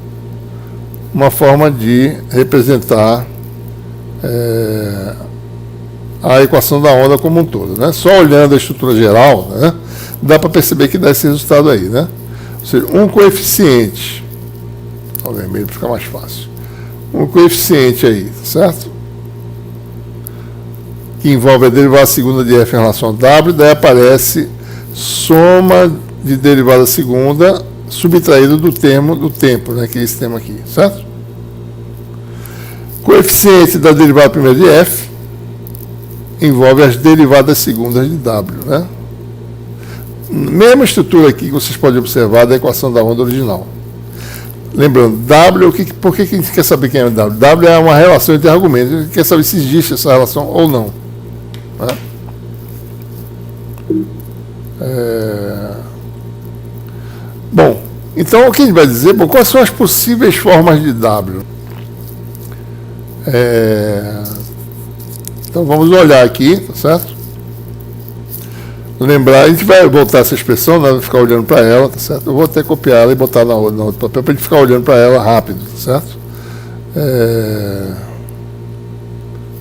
uma forma de representar a equação da onda como um todo. Né? Só olhando a estrutura geral, né, dá para perceber que dá esse resultado aí. Né? Ou seja, um coeficiente, ao vermelho para ficar mais fácil, um coeficiente aí, certo? Que envolve a derivada segunda de F em relação a W, daí aparece soma de derivada segunda subtraído do termo do tempo, né, que é esse termo aqui, certo? Coeficiente da derivada primeira de F envolve as derivadas segundas de W, né? Mesma estrutura aqui que vocês podem observar da equação da onda original. Lembrando, W, por que a gente quer saber quem é o W? W é uma relação entre argumentos, a gente quer saber se existe essa relação ou não. Né? Bom, então o que a gente vai dizer? Bom, quais são as possíveis formas de W? Então vamos olhar aqui, tá certo? Lembrar, a gente vai voltar essa expressão, não vai ficar olhando para ela, tá certo? Eu vou até copiar ela e botar na outro papel para a gente ficar olhando para ela rápido, tá certo?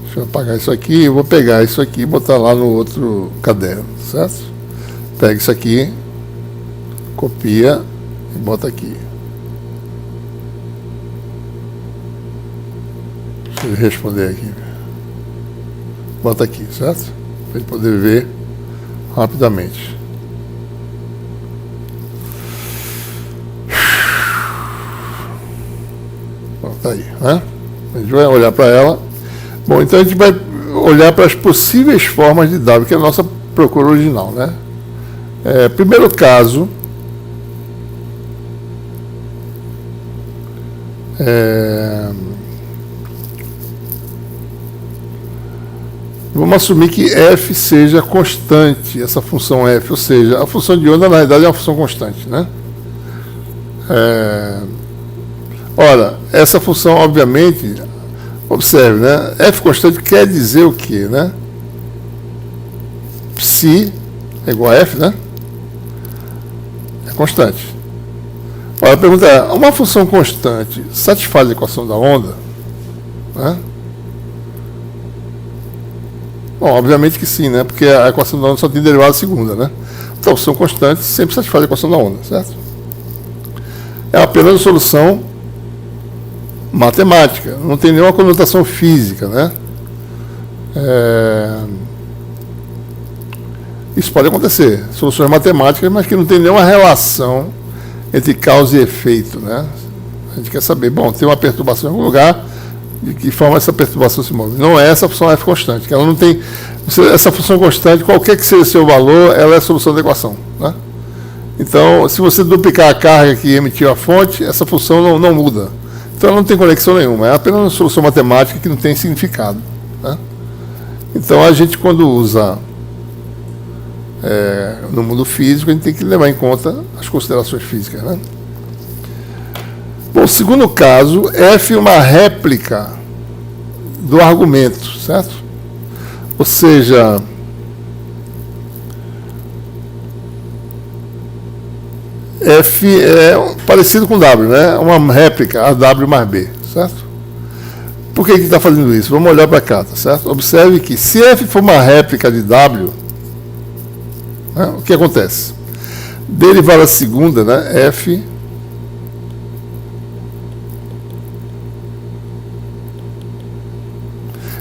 Deixa eu apagar isso aqui, eu vou pegar isso aqui e botar lá no outro caderno, tá certo? Pega isso aqui, copia e bota aqui. Deixa eu responder aqui. Bota aqui, certo? Para a gente poder ver rapidamente. Bom, tá aí, né? A gente vai olhar para ela. Bom, então a gente vai olhar para as possíveis formas de W, que é a nossa procura original, né? Primeiro caso, vamos assumir que f seja constante, essa função f, ou seja, a função de onda na realidade é uma função constante, né? Ora, essa função, obviamente, observe, né? F constante quer dizer o quê, né? Psi é igual a f, né? É constante. Ora, a pergunta é, uma função constante satisfaz a equação da onda? Né? Bom, obviamente que sim, né? Porque a equação da onda só tem derivada segunda, né? Então, a função constante sempre satisfaz a equação da onda, certo? É apenas uma solução matemática, não tem nenhuma conotação física, né? Isso pode acontecer, soluções matemáticas, mas que não tem nenhuma relação entre causa e efeito, né? A gente quer saber, bom, tem uma perturbação em algum lugar, de que forma essa perturbação se move. Não é essa função f constante, que ela não tem... Essa função constante, qualquer que seja o seu valor, ela é a solução da equação, né? Então, se você duplicar a carga que emitiu a fonte, essa função não muda. Então, ela não tem conexão nenhuma, é apenas uma solução matemática que não tem significado, né? Então, a gente, quando usa no mundo físico, a gente tem que levar em conta as considerações físicas, né? Bom, segundo caso, f é uma réplica do argumento, certo? Ou seja, f é parecido com w, né? Uma réplica a w mais b, certo? Por que está fazendo isso? Vamos olhar para cá, tá certo? Observe que se f for uma réplica de w, né, o que acontece? Derivada segunda, né? F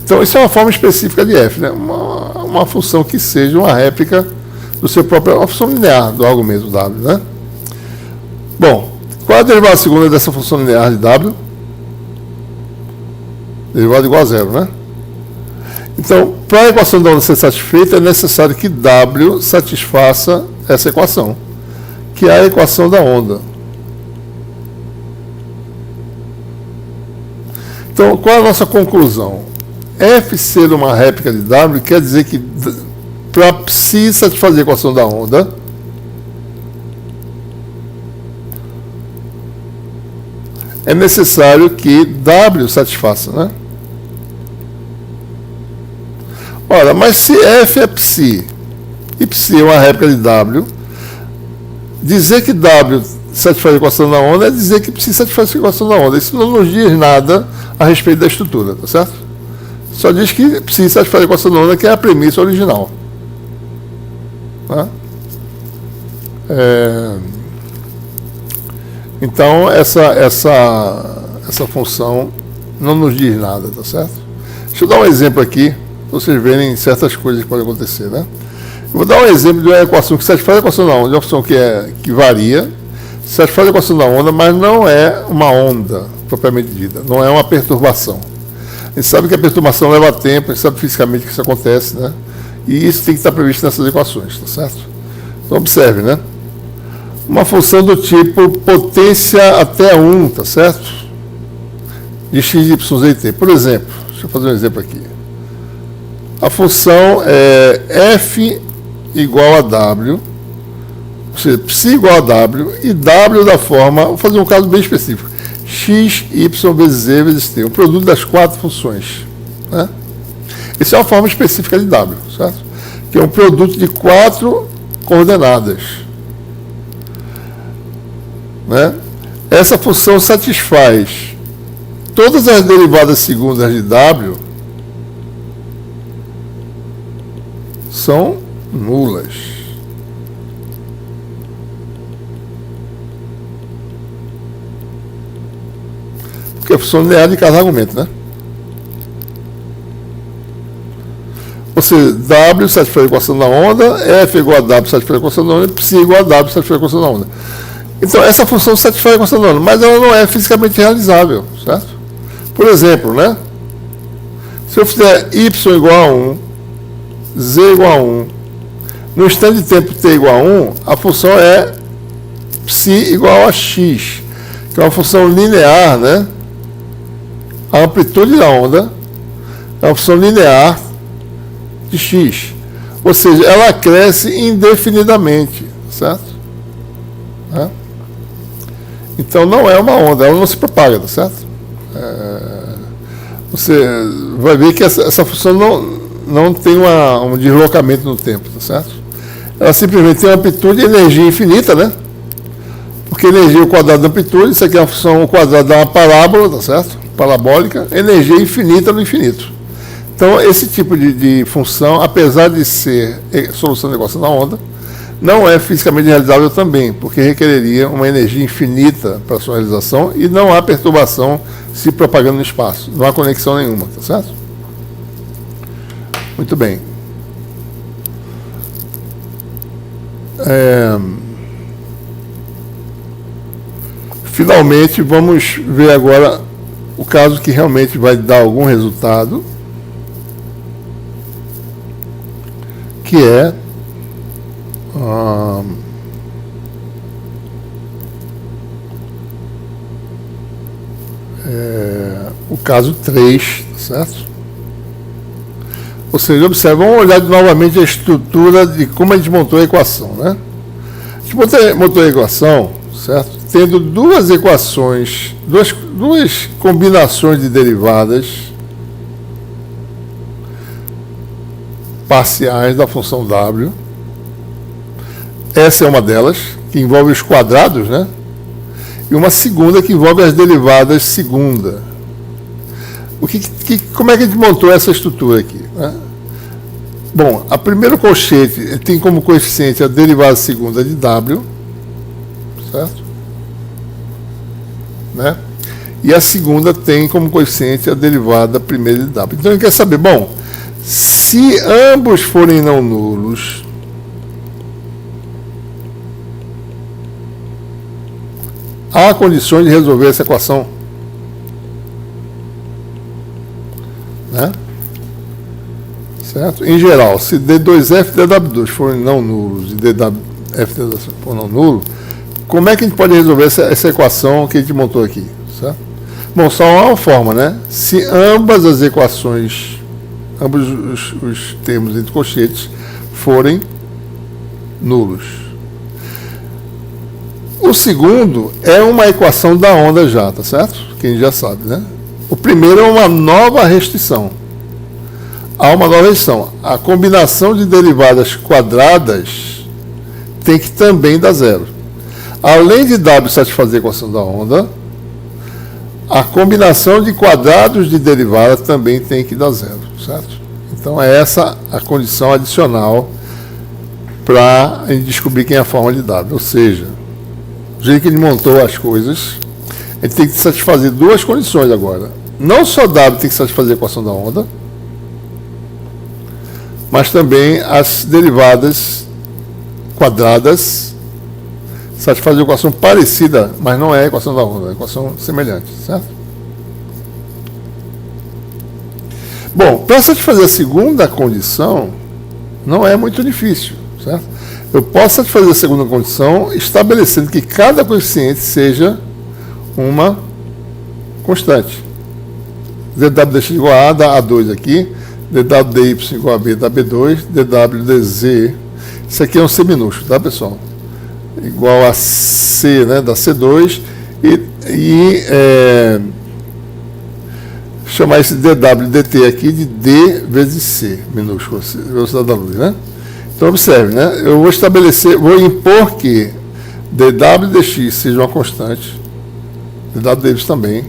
então, isso é uma forma específica de f, né? Uma função que seja uma réplica do seu próprio, uma função linear do argumento w, né? Bom, qual é a derivada segunda dessa função linear de w? Derivada igual a zero, né? Então, para a equação da onda ser satisfeita, é necessário que W satisfaça essa equação, que é a equação da onda. Então, qual é a nossa conclusão? F ser uma réplica de W quer dizer que, para psi satisfazer a equação da onda, é necessário que W satisfaça, né? Ora, mas se F é psi e psi é uma réplica de W, dizer que W satisfaz a equação da onda é dizer que psi satisfaz a equação da onda. Isso não nos diz nada a respeito da estrutura, tá certo? Só diz que psi satisfaz a equação da onda, que é a premissa original. Tá? Então, essa função não nos diz nada, tá certo? Deixa eu dar um exemplo aqui, para vocês verem certas coisas que podem acontecer, né? Eu vou dar um exemplo de uma equação que satisfaz a equação da onda, de uma função que varia, satisfaz a equação da onda, mas não é uma onda propriamente dita, não é uma perturbação. A gente sabe que a perturbação leva tempo, a gente sabe fisicamente que isso acontece, né? E isso tem que estar previsto nessas equações, tá certo? Então, observe, né? Uma função do tipo potência até 1, tá certo? De x, y, z e t. Por exemplo, deixa eu fazer um exemplo aqui. A função é f igual a w, ou seja, psi igual a w, e w da forma, vou fazer um caso bem específico, x, y vezes z vezes t, o produto das 4 funções. Né? Essa é uma forma específica de w, certo? Que é um produto de 4 coordenadas. Né? Essa função satisfaz todas as derivadas segundas de w são nulas. Porque é função linear de cada argumento, né? Ou seja, W satisfaz a equação da onda, F igual a W satisfaz a equação da onda, e psi igual a W satisfaz a equação da onda. Então, essa função satisfaz a equação da onda, mas ela não é fisicamente realizável, certo? Por exemplo, né? Se eu fizer y igual a 1, z igual a 1, no instante de tempo t igual a 1, a função é psi igual a x, que é uma função linear, né? A amplitude da onda é uma função linear de x. Ou seja, ela cresce indefinidamente, certo? Né? Então não é uma onda, ela não se propaga, tá certo? Você vai ver que essa função não tem um deslocamento no tempo, tá certo? Ela simplesmente tem uma amplitude e energia infinita, né? Porque energia é o quadrado da amplitude, isso aqui é uma função ao quadrado de uma parábola, tá certo? Parabólica, energia infinita no infinito. Então, esse tipo de função, apesar de ser solução da equação da onda, não é fisicamente realizável também, porque requereria uma energia infinita para sua realização e não há perturbação se propagando no espaço. Não há conexão nenhuma, tá certo? Muito bem. Finalmente, vamos ver agora o caso que realmente vai dar algum resultado, que é o caso 3, certo? Ou seja, observe, vamos olhar novamente a estrutura de como a gente montou a equação, né? A gente montou a equação, certo? Tendo duas equações, duas combinações de derivadas parciais da função w. Essa é uma delas, que envolve os quadrados, né? E uma segunda que envolve as derivadas segunda. Como é que a gente montou essa estrutura aqui? Né? Bom, a primeira colchete tem como coeficiente a derivada segunda de w, certo? Né? E a segunda tem como coeficiente a derivada primeira de w. Então ele quer saber, bom, se ambos forem não nulos, há condições de resolver essa equação. Né? certo? Em geral, se D2F e DW2 forem não nulos e DWF for não nulo, como é que a gente pode resolver essa equação que a gente montou aqui, certo? Bom, só há uma forma, né? Se ambas as equações, ambos os termos entre colchetes forem nulos. O segundo é uma equação da onda já, tá certo? Quem já sabe, né? O primeiro é uma nova restrição. Há uma nova restrição. A combinação de derivadas quadradas tem que também dar zero. Além de W satisfazer a equação da onda, a combinação de quadrados de derivada também tem que dar zero, certo? Então é essa a condição adicional para a gente descobrir quem é a forma de W. Ou seja, do jeito que ele montou as coisas, ele tem que satisfazer duas condições agora. Não só W tem que satisfazer a equação da onda, mas também as derivadas quadradas satisfazem a equação parecida, mas não é a equação da onda, é a equação semelhante, certo? Bom, para satisfazer a segunda condição, não é muito difícil, certo? Eu posso satisfazer a segunda condição estabelecendo que cada coeficiente seja uma constante. dW igual a dá A2 aqui, dW dy igual a B dá B2, dW dz, isso aqui é um C minúsculo, tá, pessoal? Igual a C, né, da C2, chamar esse dW dt aqui de D vezes C, minúsculo, velocidade da luz, né? Então, observe, né? Eu vou estabelecer, vou impor que dW dx seja uma constante, dW dy também,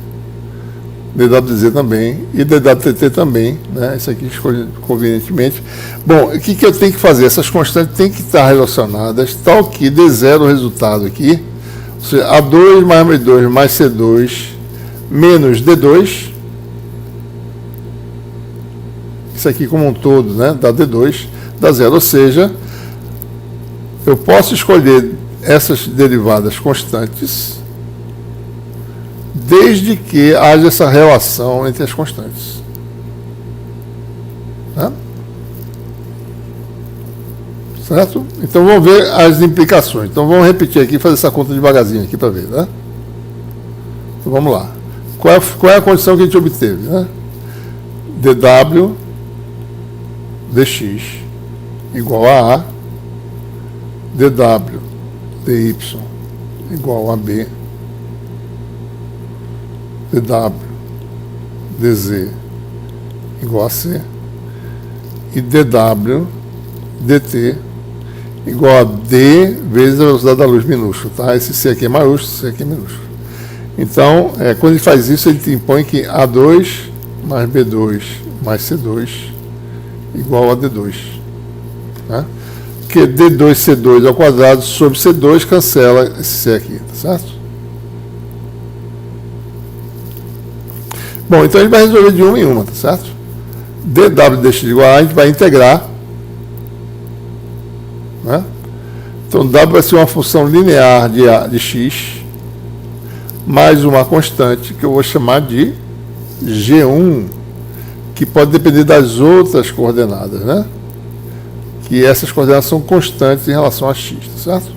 dW dz também, e dW dt também, né? Isso aqui escolhe convenientemente. Bom, o que eu tenho que fazer? Essas constantes têm que estar relacionadas, tal que dê zero o resultado aqui, ou seja, A2 mais B2 mais C2 menos D2, isso aqui como um todo, né? Dá D2, dá zero, ou seja, eu posso escolher essas derivadas constantes desde que haja essa relação entre as constantes. Tá? Certo? Então vamos ver as implicações. Então vamos repetir aqui, fazer essa conta devagarzinho aqui para ver, né? Então vamos lá. Qual é a condição que a gente obteve, né? dW dx igual a dW dy igual a B, dW dz igual a C e dW dt igual a D vezes a velocidade da luz minúscula, tá? Esse C aqui é maiúsculo, esse C aqui é minúsculo. Então, quando ele faz isso, ele impõe que A2 mais B2 mais C2 igual a D2. Tá? Porque D2C2 ao quadrado sobre C2 cancela esse C aqui, tá certo? Bom, então a gente vai resolver de uma em uma, tá certo? dW dx igual a gente vai integrar. Né? Então W vai ser uma função linear de x mais uma constante que eu vou chamar de G1, que pode depender das outras coordenadas, né? Que essas coordenadas são constantes em relação a x, tá certo?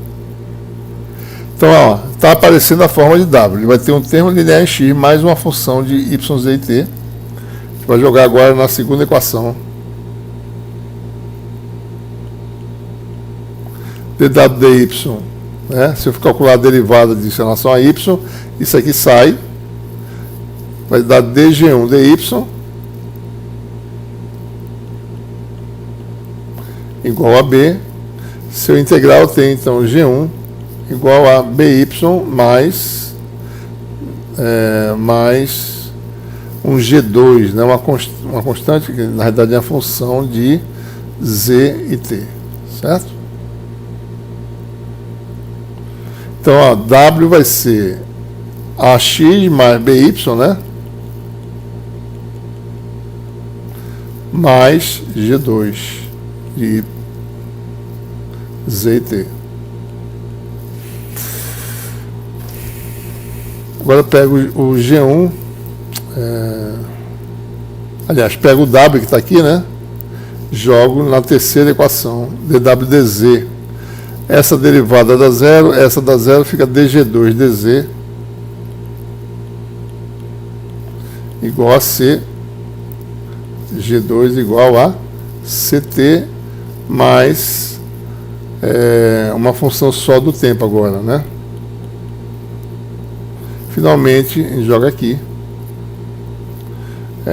Então, ó, está aparecendo a forma de W. Ele vai ter um termo linear em x mais uma função de y, z e t. A gente vai jogar agora na segunda equação. dW dy, né? Se eu calcular a derivada disso em relação a y, isso aqui sai. Vai dar dg1 dy igual a B. Seu integral tem, então, G1 igual a BY mais um G2, né? Uma constante, que na realidade é a função de Z e T, certo? Então, ó, W vai ser AX mais BY, né? Mais G2 de Z e T. Agora eu pego o G1, aliás, pego o W que está aqui, né? jogo na terceira equação, dWdz. Essa derivada dá zero, essa dá zero, fica dg2dz igual a C, G2 igual a CT mais uma função só do tempo agora, né? Finalmente, a gente joga aqui.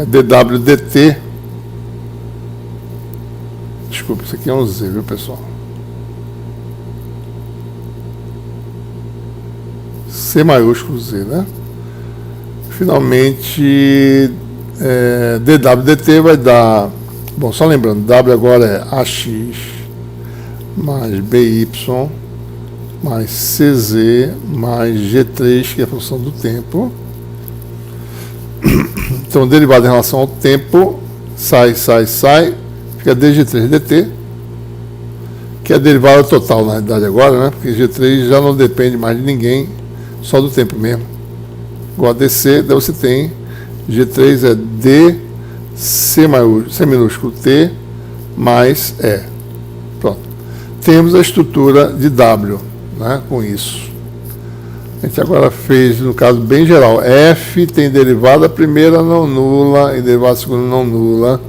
dW dt. Desculpa, isso aqui é um Z, viu, pessoal? C maiúsculo Z, né? Finalmente, dW dt vai dar... Bom, só lembrando, W agora é AX mais BY mais CZ mais G3, que é a função do tempo. Então, derivada em relação ao tempo, sai, fica dg3dt, que é a derivada total, na realidade, agora, né? Porque G3 já não depende mais de ninguém, só do tempo mesmo. Igual a dc, daí você tem G3 é d C minúsculo T mais E. Pronto. Temos a estrutura de W, né, com isso. A gente agora fez, no caso bem geral, F tem derivada primeira não nula e derivada segunda não nula.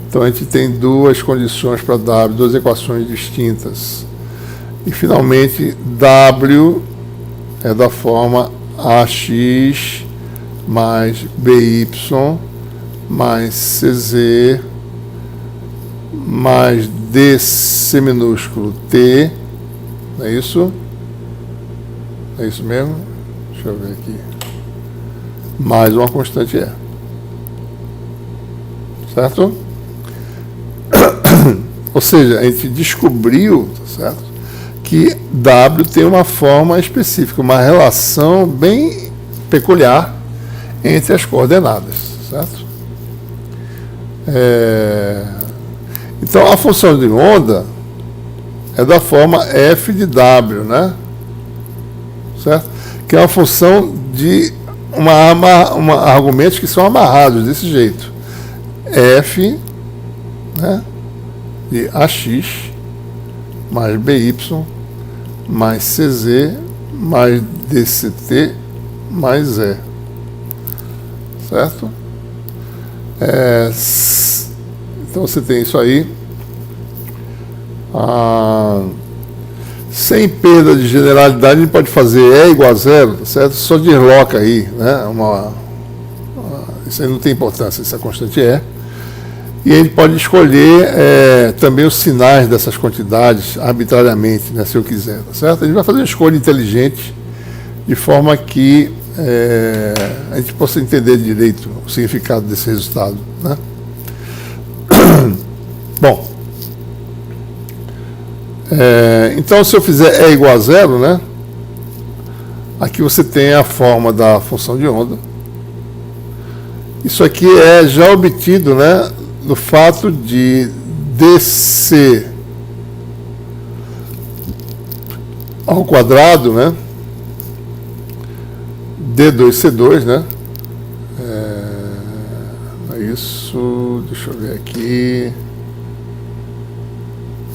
Então a gente tem duas condições para W, duas equações distintas. E finalmente W é da forma AX mais BY mais CZ mais DC minúsculo T. Não é isso? É isso mesmo? Deixa eu ver aqui. Mais uma constante E. Certo? Ou seja, a gente descobriu, certo, que W tem uma forma específica, uma relação bem peculiar entre as coordenadas, certo? Então, a função de onda é da forma f de W, né? Certo? Que é uma função de argumentos que são amarrados desse jeito. F, né, de AX mais BY mais CZ mais DCT mais E. Certo? Então você tem isso aí. Sem perda de generalidade, a gente pode fazer E igual a zero, certo? Só desloca aí, né? Isso aí não tem importância, essa constante E. E a gente pode escolher também os sinais dessas quantidades arbitrariamente, né, se eu quiser, tá certo? A gente vai fazer uma escolha inteligente, de forma que a gente possa entender direito o significado desse resultado, né? Bom, então se eu fizer E igual a zero, né, aqui você tem a forma da função de onda. Isso aqui é já obtido, né, do fato de DC ao quadrado, né, D2C2, né, isso, deixa eu ver aqui,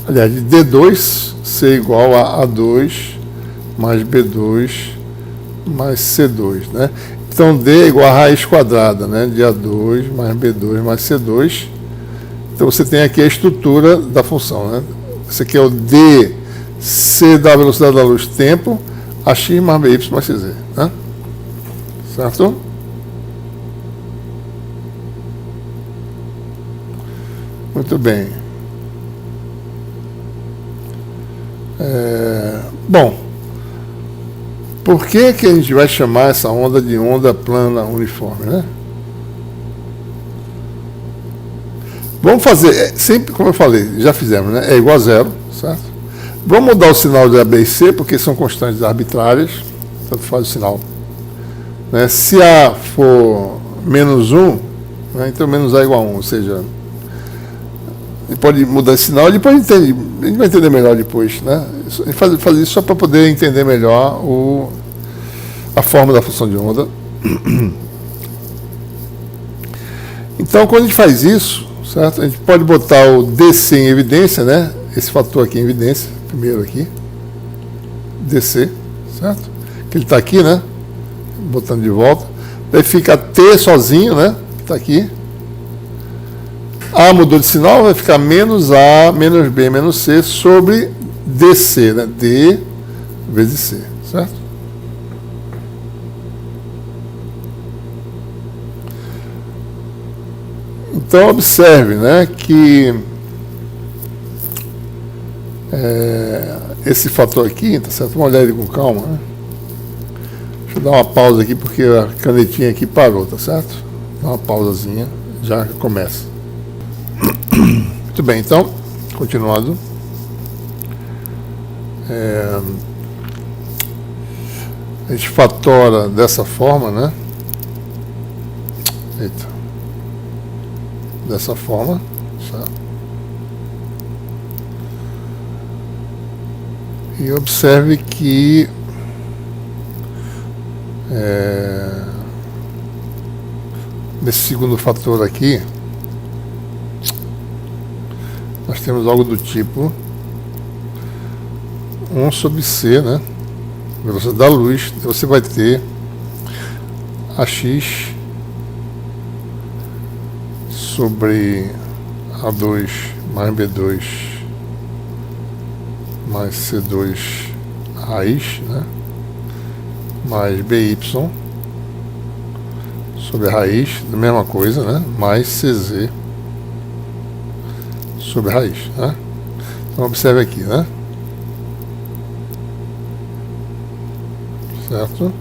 aliás, de D2C igual a A2 mais B2 mais C2, né? Então, D é igual a raiz quadrada, né, de A2 mais B2 mais C2. Então, você tem aqui a estrutura da função, né? Esse aqui é o dC da velocidade da luz tempo, AX mais BY mais CZ, né? Certo? Muito bem. Bom, por que a gente vai chamar essa onda de onda plana uniforme, né? Vamos fazer, sempre como eu falei, já fizemos, né? É igual a zero, certo? Vamos mudar o sinal de A, B e C, porque são constantes arbitrárias, tanto faz o sinal. Né? Se A for menos 1, né, então menos A igual a 1, ou seja, ele pode mudar esse sinal, depois a gente vai entender melhor depois, né? A gente faz isso só para poder entender melhor a forma da função de onda. Então, quando a gente faz isso, certo? A gente pode botar o DC em evidência, né? Esse fator aqui em evidência, primeiro aqui, DC, certo? Que ele está aqui, né? Botando de volta. Daí fica T sozinho, né? Que está aqui. A mudou de sinal, vai ficar menos A, menos B, menos C sobre DC, né? D vezes C, certo? Então, observe, né, que esse fator aqui, tá certo? Vamos olhar ele com calma, né? Deixa eu dar uma pausa aqui, porque a canetinha aqui parou, tá certo? Dá uma pausazinha, já começa. Muito bem, então, continuando. A gente fatora dessa forma, né? Eita. Dessa forma, certo? E observe que nesse segundo fator aqui nós temos algo do tipo 1 sobre C, né? Velocidade da luz, você vai ter AX sobre A2 mais B2 mais C2 raiz, né? Mais BY sobre a raiz, da mesma coisa, né? Mais CZ sobre a raiz, né? Então observe aqui, né? Certo?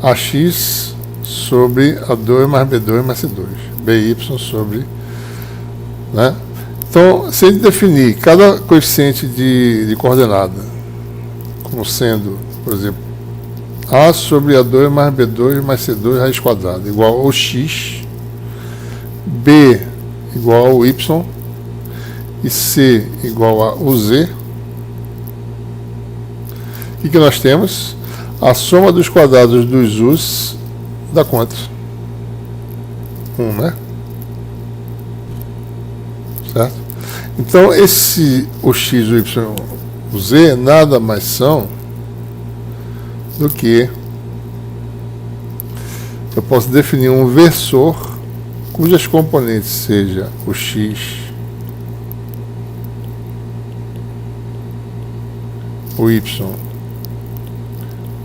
AX sobre A2 mais B2 mais C2, BY sobre, né? Então, se a gente definir cada coeficiente de coordenada como sendo, por exemplo, A sobre A2 mais B2 mais C2 raiz quadrada igual ao X, B igual ao Y e C igual ao Z, o que nós temos? A soma dos quadrados dos U's dá quanto? 1, né? Certo? Então, o X, o Y, o Z, nada mais são do que eu posso definir um versor cujas componentes seja o X, o Y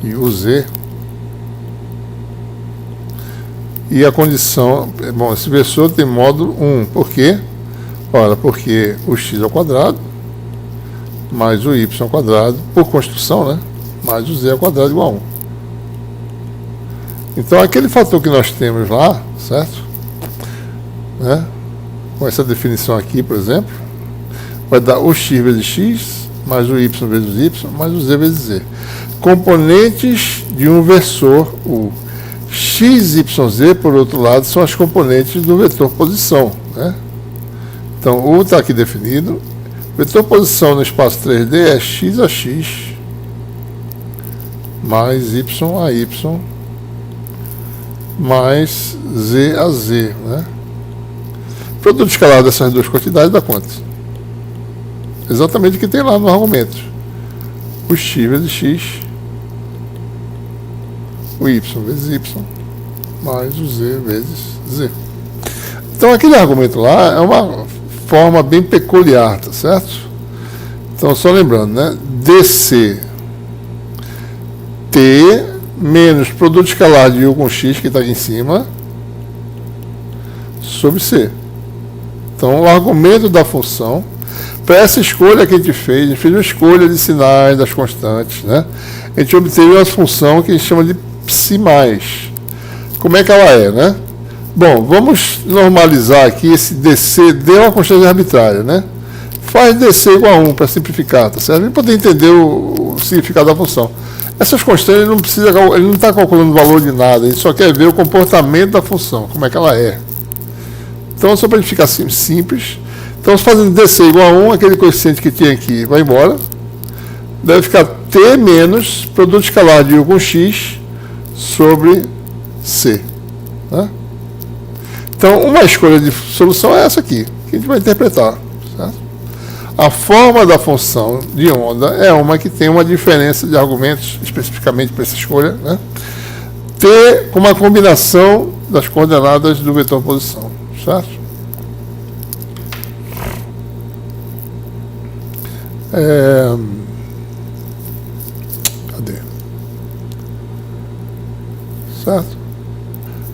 e o Z, e a condição, bom, esse versor tem módulo 1, por quê? Ora, porque o x ao quadrado mais o y ao quadrado, por construção, né? Mais o z ao quadrado igual a 1. Então, aquele fator que nós temos lá, certo? Né? Com essa definição aqui, por exemplo, vai dar o x vezes x, mais o y vezes y, mais o z vezes z. Componentes de um versor U. X, Y, Z, por outro lado, são as componentes do vetor posição, né? Então, U está aqui definido. Vetor posição no espaço 3D é x a x mais y a y mais z a z, né? Produto escalar dessas duas quantidades dá quanto? Exatamente o que tem lá no argumento. O x vezes x, o y vezes y, mais o z vezes z. Então, aquele argumento lá é uma forma bem peculiar, tá certo? Então, só lembrando, né? DC T menos produto escalar de U com X, que está aqui em cima, sobre C. Então, o argumento da função, para essa escolha que a gente fez uma escolha de sinais das constantes, né? A gente obteve uma função que a gente chama de psi mais. Como é que ela é, né? Bom, vamos normalizar aqui esse DC, D é uma constante arbitrária, né? Faz DC igual a 1 para simplificar, tá certo? A gente poder entender o significado da função. Essas constantes ele não está calculando o valor de nada, ele só quer ver o comportamento da função, como é que ela é. Então, só para a gente ficar simples, então fazendo DC igual a 1, aquele coeficiente que tinha aqui vai embora, deve ficar T menos produto escalar de U com X sobre C, né? Então, uma escolha de solução é essa aqui, que a gente vai interpretar, certo? A forma da função de onda é uma que tem uma diferença de argumentos, especificamente para essa escolha, né? T com uma combinação das coordenadas do vetor posição, certo? Cadê? Certo?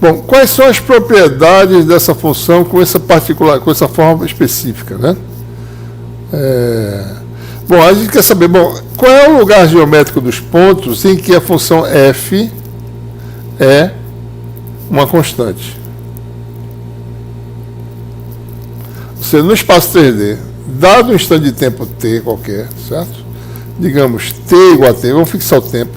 Bom, quais são as propriedades dessa função com essa forma específica, né? Bom, a gente quer saber, qual é o lugar geométrico dos pontos em que a função f é uma constante? Ou seja, no espaço 3D, dado um instante de tempo t qualquer, certo? Digamos t igual a t, vamos fixar o tempo.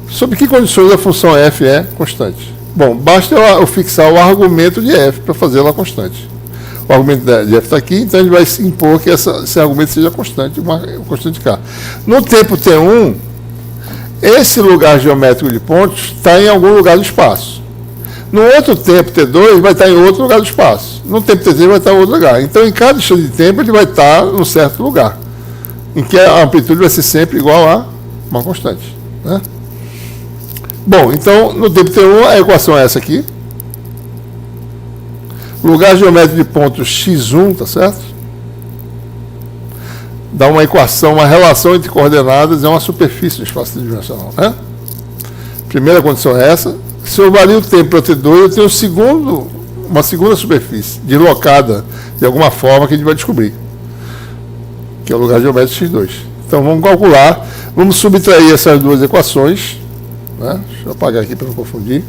Sob que condições a função f é constante? Bom, basta eu fixar o argumento de f para fazer ela constante. O argumento de f está aqui, então a gente vai impor que esse argumento seja constante, uma constante k. No tempo t1, esse lugar geométrico de pontos está em algum lugar do espaço. No outro tempo t2 vai estar em outro lugar do espaço. No tempo t3 vai estar em outro lugar. Então, em cada instante de tempo, ele vai estar num certo lugar, em que a amplitude vai ser sempre igual a uma constante, né? Bom, então, no tempo t1, a equação é essa aqui. Lugar geométrico de pontos x1, tá certo? Dá uma equação, uma relação entre coordenadas, é uma superfície no espaço tridimensional, né? Primeira condição é essa. Se eu vario o tempo para t2, eu tenho uma segunda superfície, deslocada de alguma forma que a gente vai descobrir, que é o lugar geométrico x2. Então, vamos calcular, vamos subtrair essas duas equações, né? Deixa eu apagar aqui para não confundir.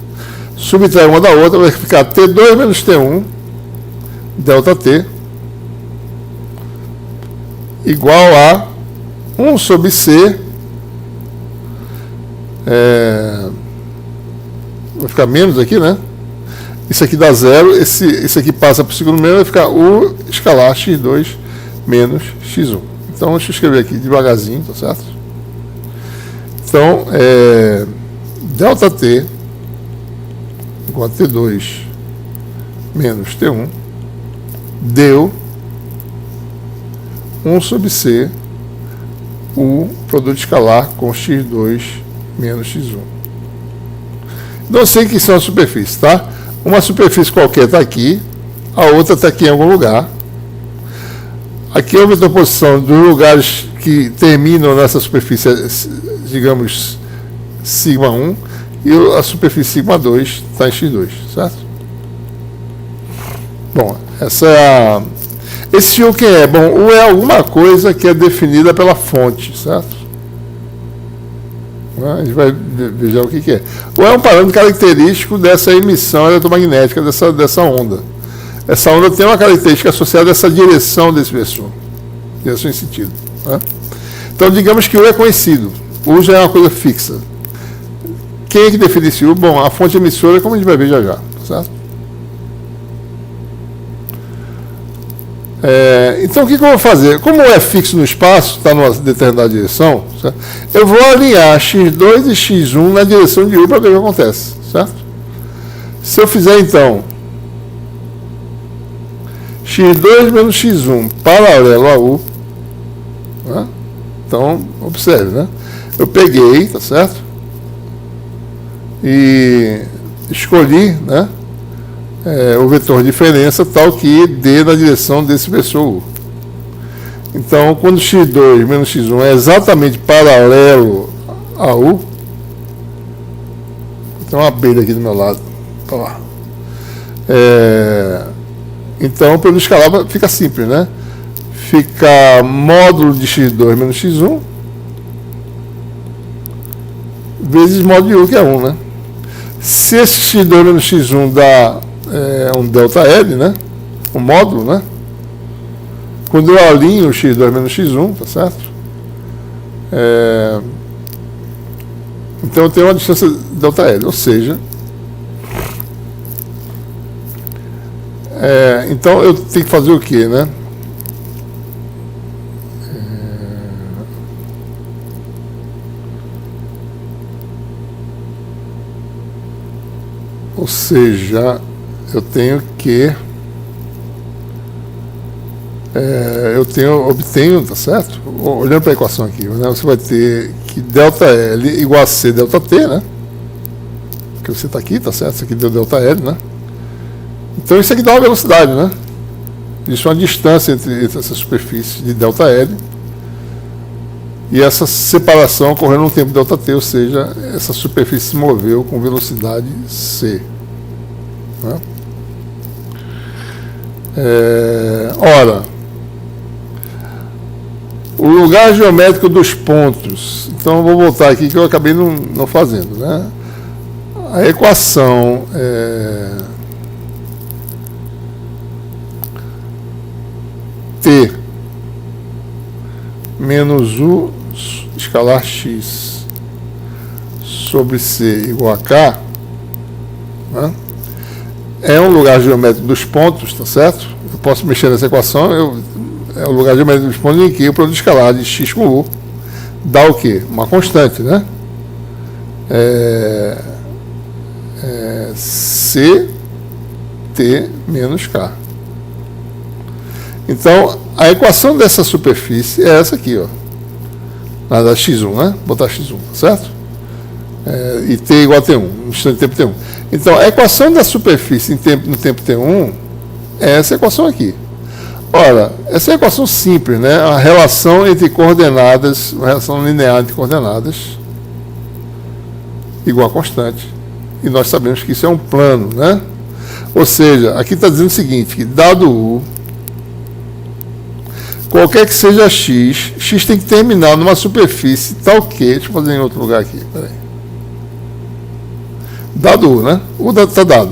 Subtrair uma da outra, vai ficar t2 menos t1, delta t, igual a 1 sobre c, vai ficar menos aqui, né? Isso aqui dá zero, esse aqui passa para o segundo meio, vai ficar u escalar x2 menos x1. Então, deixa eu escrever aqui devagarzinho, tá certo? Então, delta t igual a t2 menos t1 deu 1 sobre c o produto escalar com x2 menos x1. Não sei que são as superfícies, tá? Uma superfície qualquer está aqui, a outra está aqui em algum lugar. Aqui é a vetor posição dos lugares que terminam nessa superfície, digamos, sigma 1, e a superfície sigma 2 está em x2, certo? Bom, esse U que é? Bom, U é alguma coisa que é definida pela fonte, certo? A gente vai ver já o que é. U é um parâmetro característico dessa emissão eletromagnética dessa onda. Essa onda tem uma característica associada a essa direção desse vetor, direção em sentido, né? Então, digamos que U é conhecido. U já é uma coisa fixa. Quem é que define esse U? Bom, a fonte emissora, como a gente vai ver já, certo? Então, o que eu vou fazer? Como é fixo no espaço, está numa determinada direção, certo? Eu vou alinhar x2 e x1 na direção de U para ver o que acontece, certo? Se eu fizer, então, x2 menos x1 paralelo a U, né? Então, observe, né? Eu peguei, tá certo? E escolhi, né? O vetor diferença tal que dê na direção desse vetor U. Então, quando x2 menos x1 é exatamente paralelo a U, tem uma abelha aqui do meu lado. Tá lá. Então, o produto escalar fica simples, né? Fica módulo de x2 menos x1 vezes módulo de U, que é 1, né? Se esse x2 menos x1 dá um delta L, né? Um módulo, né? Quando eu alinho o x2 menos x1, tá certo? Então eu tenho uma distância delta L, ou seja, então eu tenho que fazer o quê, né? Ou seja, eu tenho que obtenho, tá certo? Olhando para a equação aqui, né, você vai ter que ΔL igual a C ΔT, né? Porque você está aqui, tá certo? Isso aqui deu ΔL, né? Então isso aqui dá uma velocidade, né? Existe uma distância entre essa superfície de ΔL e essa separação ocorrendo no tempo ΔT, ou seja, essa superfície se moveu com velocidade c. Né? Ora, o lugar geométrico dos pontos. Então eu vou voltar aqui que eu acabei não fazendo, né? A equação T menos U escalar x sobre C igual a K, né? É um lugar geométrico dos pontos, tá certo? Eu posso mexer nessa equação, é o lugar geométrico dos pontos em que o produto escalar de x com U dá o quê? Uma constante, né? CT menos K. Então, a equação dessa superfície é essa aqui, ó. Na da x1, né? Botar x1, certo? E t igual a t1, no instante de tempo t1. Então, a equação da superfície no tempo t1 é essa equação aqui. Ora, essa é a equação simples, né? A relação entre coordenadas, uma relação linear entre coordenadas, igual a constante. E nós sabemos que isso é um plano, né? Ou seja, aqui está dizendo o seguinte, que dado U, qualquer que seja x, x tem que terminar numa superfície tal que... Deixa eu fazer em outro lugar aqui, peraí. Dado U, né? U está dado.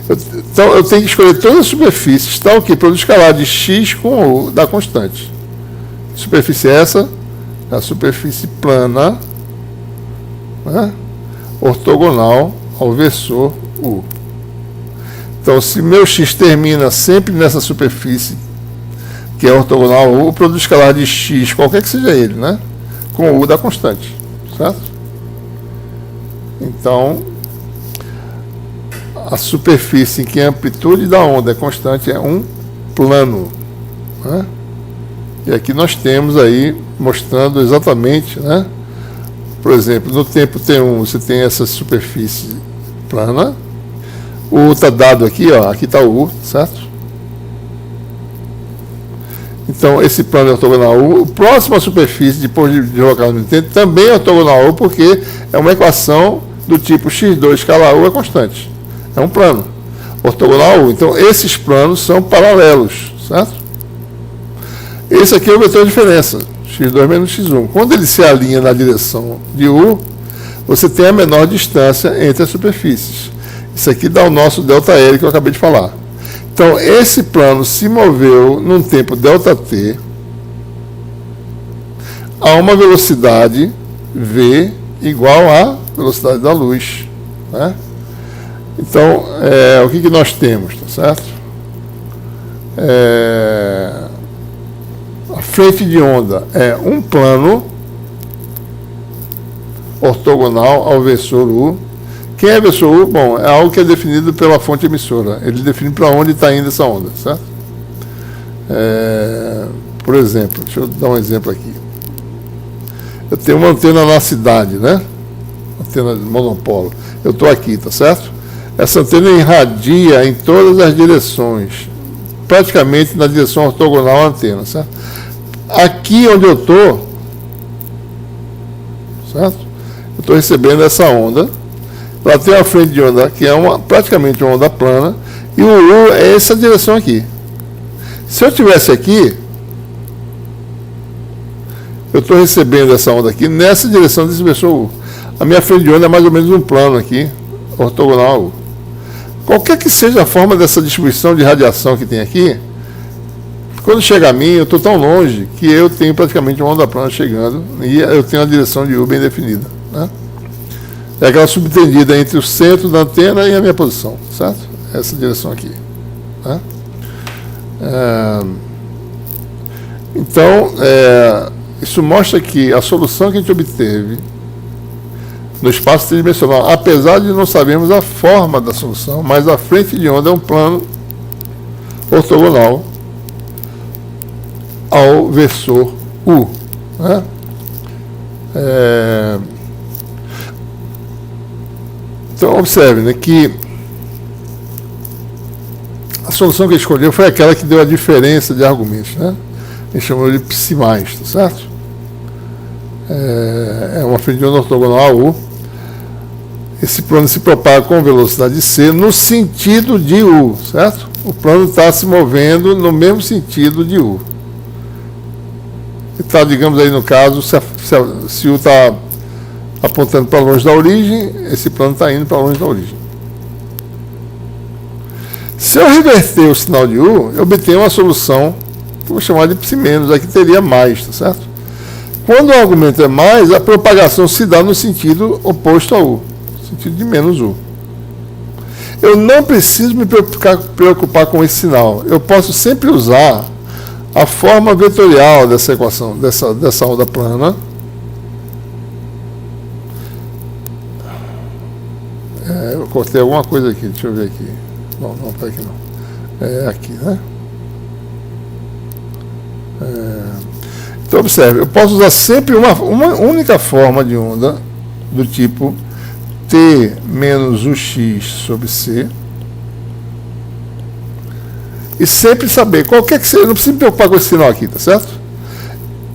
Então, eu tenho que escolher todas as superfícies tal que produz escalar de x com U da constante. Superfície essa é a superfície plana, né? Ortogonal ao versor U. Então, se meu x termina sempre nessa superfície que é ortogonal ao U, o produto escalar de x, qualquer que seja ele, né? Com U da constante, certo? Então, a superfície em que a amplitude da onda é constante é um plano, né? E aqui nós temos aí, mostrando exatamente, né? Por exemplo, no tempo T1 você tem essa superfície plana, o U está dado aqui, ó, aqui está o U, certo? Então, esse plano é ortogonal a U. Próxima superfície, depois de colocar no tempo, também é ortogonal a U, porque é uma equação do tipo x2 escalar U é constante. É um plano ortogonal a U. Então, esses planos são paralelos, certo? Esse aqui é o vetor de diferença, x2 menos x1. Quando ele se alinha na direção de U, você tem a menor distância entre as superfícies. Isso aqui dá o nosso ΔL que eu acabei de falar. Então, esse plano se moveu num tempo ΔT a uma velocidade v igual à velocidade da luz, né? Então, o que nós temos, tá certo? A frente de onda é um plano ortogonal ao versor U. Quem é versor U? Bom, é algo que é definido pela fonte emissora. Ele define para onde está indo essa onda, certo? Por exemplo, deixa eu dar um exemplo aqui. Eu tenho uma antena na cidade, né? Antena de monopolo. Eu estou aqui, tá certo? Essa antena irradia em todas as direções, praticamente na direção ortogonal à antena, certo? Aqui onde eu estou, certo? Eu estou recebendo essa onda. Ela tem uma frente de onda que é praticamente uma onda plana, e o U é essa direção aqui. Se eu estivesse aqui, eu estou recebendo essa onda aqui nessa direção desse versor U. A minha frente de onda é mais ou menos um plano aqui, ortogonal ao U. Qualquer que seja a forma dessa distribuição de radiação que tem aqui, quando chega a mim, eu estou tão longe que eu tenho praticamente uma onda plana chegando, e eu tenho a direção de U bem definida, né? É aquela subtendida entre o centro da antena e a minha posição, certo? Essa direção aqui, né? Então, isso mostra que a solução que a gente obteve no espaço tridimensional, apesar de não sabermos a forma da solução, mas a frente de onda é um plano ortogonal ao versor U, né? Então, observe, né, que a solução que ele escolheu foi aquela que deu a diferença de argumentos, né? Ele chamou de psi mais, tá certo? É uma frente de onda ortogonal a U. Esse plano se propaga com velocidade c no sentido de U, certo? O plano está se movendo no mesmo sentido de U. Está, digamos aí no caso, se U está apontando para longe da origem, esse plano está indo para longe da origem. Se eu reverter o sinal de U, eu obtenho uma solução que eu vou chamar de psi menos, aqui teria mais, tá certo? Quando o argumento é mais, a propagação se dá no sentido oposto a U, no sentido de menos U. Eu não preciso me preocupar com esse sinal. Eu posso sempre usar a forma vetorial dessa equação, dessa onda plana. Eu cortei alguma coisa aqui, deixa eu ver aqui. Não está aqui não. É aqui, né? Então, observe, eu posso usar sempre uma única forma de onda do tipo T menos UX sobre C e sempre saber qualquer que seja, não precisa me preocupar com esse sinal aqui, tá certo?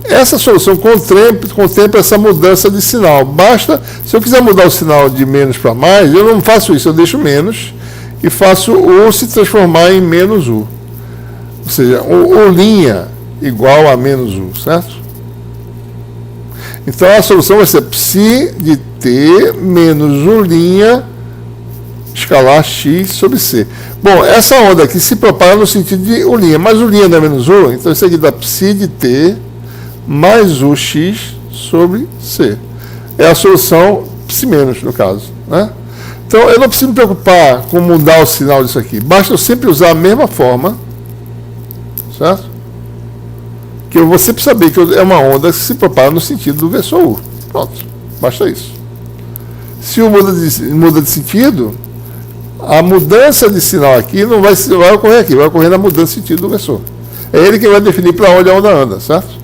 Essa solução contempla essa mudança de sinal. Basta, se eu quiser mudar o sinal de menos para mais, eu não faço isso, eu deixo menos e faço U se transformar em menos U. Ou seja, U' igual a menos U, certo? Então a solução vai ser psi de T menos U' escalar X sobre C. Bom, essa onda aqui se propaga no sentido de U', mas U' não é menos U, então isso aqui dá psi de T mais UX sobre C. É a solução psi menos, no caso, né? Então eu não preciso me preocupar com mudar o sinal disso aqui. Basta eu sempre usar a mesma forma, certo? Que eu vou sempre saber que é uma onda que se propaga no sentido do versor U. Pronto, basta isso. Se U muda de sentido, a mudança de sinal aqui não vai ocorrer aqui, vai ocorrer na mudança de sentido do versor. É ele que vai definir para onde a onda anda, certo?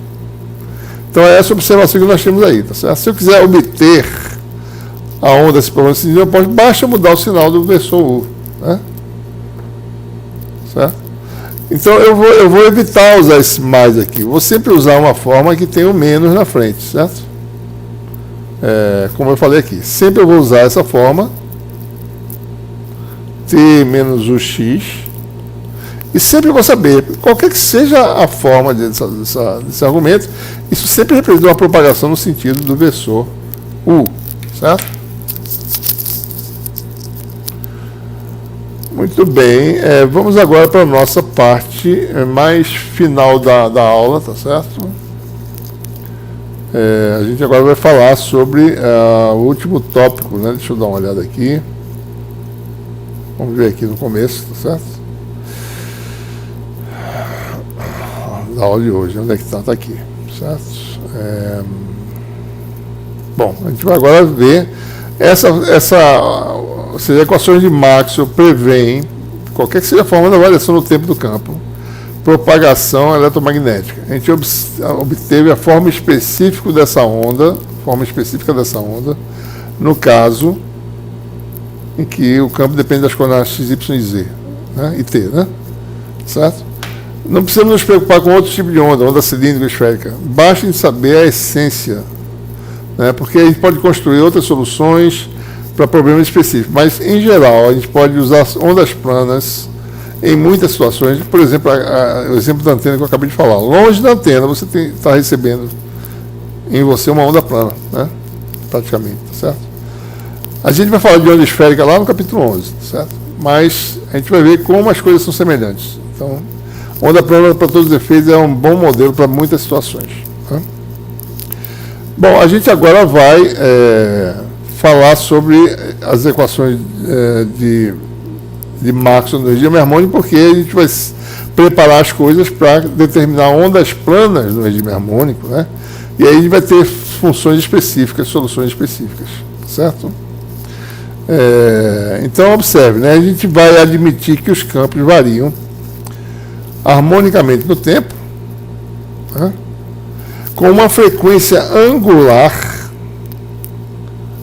Então é essa observação que nós temos aí, tá certo? Se eu quiser obter a onda se propagando no sentido, basta mudar o sinal do versor U, né? Certo? Então eu vou evitar usar esse mais aqui. Vou sempre usar uma forma que tenha o menos na frente, certo? Como eu falei aqui, sempre eu vou usar essa forma T menos UX e sempre eu vou saber, qualquer que seja a forma desse argumento, isso sempre representa uma propagação no sentido do versor U, certo? Muito bem, vamos agora para a nossa parte mais final da aula, tá certo? A gente agora vai falar sobre o último tópico, né? Deixa eu dar uma olhada aqui. Vamos ver aqui no começo, tá certo? Da aula de hoje, onde é que está? Está aqui, certo? Bom, a gente vai agora ver ou seja, equações de Maxwell prevêem, qualquer que seja a forma da variação no tempo do campo, propagação eletromagnética. A gente obteve a forma específica dessa onda, no caso em que o campo depende das coordenadas x, y e z, né? E t, né? Certo? Não precisamos nos preocupar com outro tipo de onda cilíndrica esférica. Basta saber a essência, né? Porque a gente pode construir outras soluções para problemas específicos, mas em geral a gente pode usar ondas planas em muitas situações. Por exemplo, o exemplo da antena que eu acabei de falar. Longe da antena você está recebendo em você uma onda plana, né? Praticamente, tá certo? A gente vai falar de onda esférica lá no capítulo 11, tá certo? Mas a gente vai ver como as coisas são semelhantes. Então, onda plana, para todos os efeitos, é um bom modelo para muitas situações, tá? Bom, a gente agora vai falar sobre as equações de Maxwell no regime harmônico, porque a gente vai preparar as coisas para determinar ondas planas no regime harmônico, né? E aí a gente vai ter funções específicas, soluções específicas, certo? Então, observe, né? A gente vai admitir que os campos variam harmonicamente no tempo, né, com uma frequência angular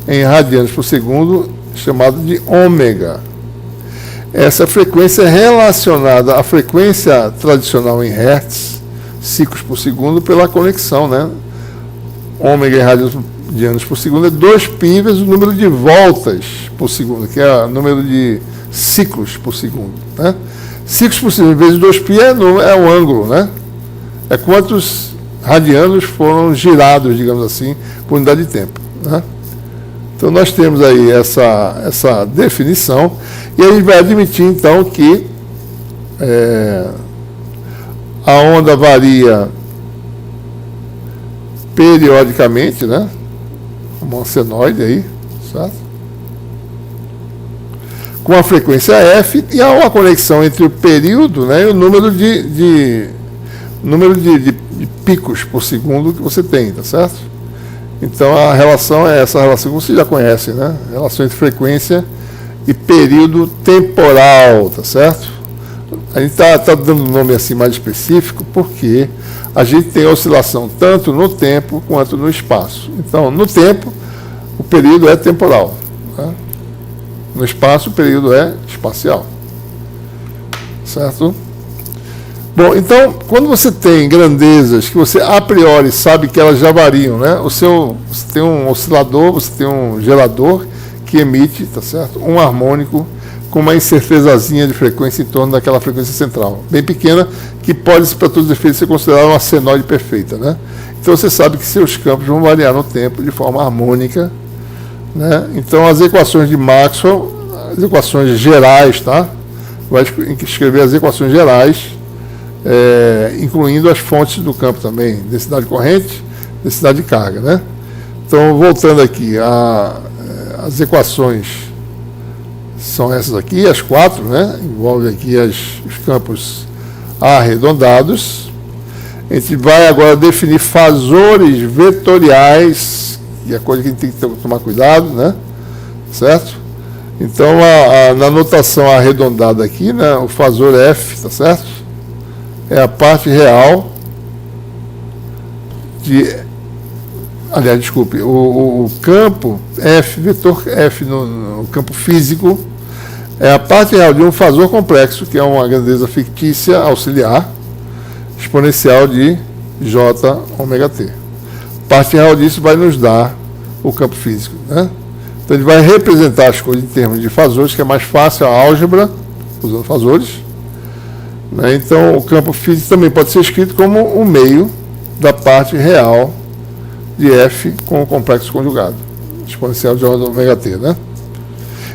em radianos por segundo, chamada de ômega. Essa frequência é relacionada à frequência tradicional em hertz, ciclos por segundo, pela conexão, né? Ômega em radianos por segundo é 2π vezes o número de voltas por segundo, que é o número de ciclos por segundo, né? Ciclos por segundo vezes 2π é o ângulo, né? É quantos radianos foram girados, digamos assim, por unidade de tempo, né? Então nós temos aí essa definição, e a gente vai admitir então que a onda varia periodicamente, né? Uma senoide aí, certo? Com a frequência F, e há uma conexão entre o período, né, e o número de picos por segundo que você tem, tá certo? Então a relação é essa relação que você já conhece, né? Relação entre frequência e período temporal, tá certo? A gente está dando um nome assim mais específico porque a gente tem oscilação tanto no tempo quanto no espaço. Então, no tempo, o período é temporal, né? No espaço, o período é espacial. Certo? Bom, então, quando você tem grandezas que você a priori sabe que elas já variam, né? Você tem um oscilador, você tem um gerador que emite, tá certo? Um harmônico com uma incertezazinha de frequência em torno daquela frequência central, bem pequena, que pode, para todos os efeitos, ser considerada uma senoide perfeita, né? Então você sabe que seus campos vão variar no tempo de forma harmônica, né? Então as equações de Maxwell, as equações gerais, tá? Vai escrever as equações gerais, incluindo as fontes do campo também, densidade corrente, densidade de carga, né? Então, voltando aqui, as equações são essas aqui, as 4, né? Envolve aqui os campos arredondados. A gente vai agora definir fasores vetoriais, que é a coisa que a gente tem que tomar cuidado, né? Certo? Então, na notação arredondada aqui, né, o fasor F, tá certo? É a parte real aliás, desculpe, o campo F, vetor F no campo físico, é a parte real de um fasor complexo, que é uma grandeza fictícia auxiliar, exponencial de Jωt. Parte real disso vai nos dar o campo físico, né? Então ele vai representar as coisas em termos de fasores, que é mais fácil a álgebra, usando fasores, né? Então o campo físico também pode ser escrito como o meio da parte real de F com o complexo conjugado, exponencial de Jωt, né?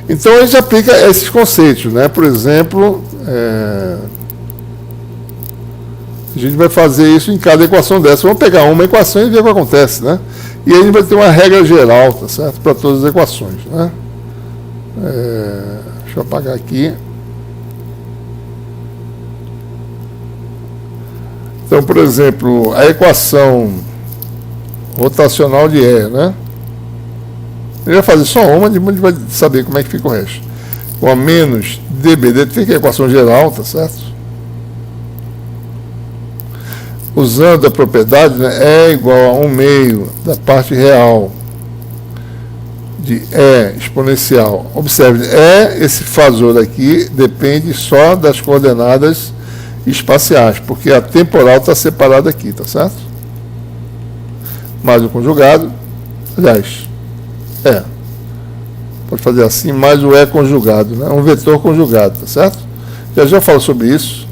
Então a gente aplica esses conceitos, né? Por exemplo, a gente vai fazer isso em cada equação dessa. Vamos pegar uma equação e ver o que acontece, né? E aí a gente vai ter uma regra geral, tá certo? Para todas as equações, né? Deixa eu apagar aqui. Então, por exemplo, a equação rotacional de E, né? Ele vai fazer só uma, depois a gente vai saber como é que fica o resto. Com a menos dB dt, que é a equação geral, tá certo? Usando a propriedade, né, E igual a 1 meio da parte real de E exponencial. Observe, esse fasor aqui depende só das coordenadas espaciais, porque a temporal está separada aqui, tá certo? Mais o conjugado, aliás, pode fazer assim, mais o E conjugado, né? Um vetor conjugado, tá certo? Já falo sobre isso.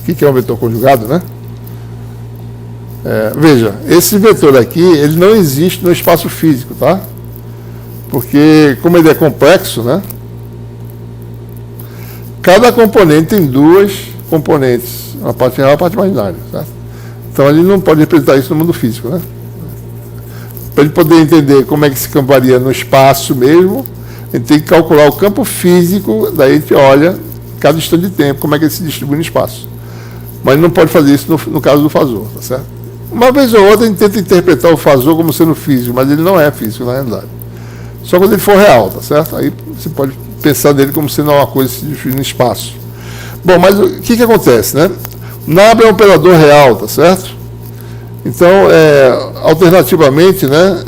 O que é um vetor conjugado, né? Veja, esse vetor aqui, ele não existe no espaço físico, tá? Porque, como ele é complexo, né? Cada componente tem duas componentes, a parte real e a parte imaginária, certo? Então, ele não pode representar isso no mundo físico, né? Para ele poder entender como é que esse campo varia no espaço mesmo, a gente tem que calcular o campo físico, daí a gente olha, cada instante de tempo, como é que ele se distribui no espaço. Mas não pode fazer isso no caso do fasor, tá certo? Uma vez ou outra a gente tenta interpretar o fasor como sendo físico, mas ele não é físico na realidade. Só quando ele for real, tá certo? Aí você pode pensar nele como sendo uma coisa que se distribui no espaço. Bom, mas o que acontece, né? Nabla é um operador real, tá certo? Então, alternativamente, né,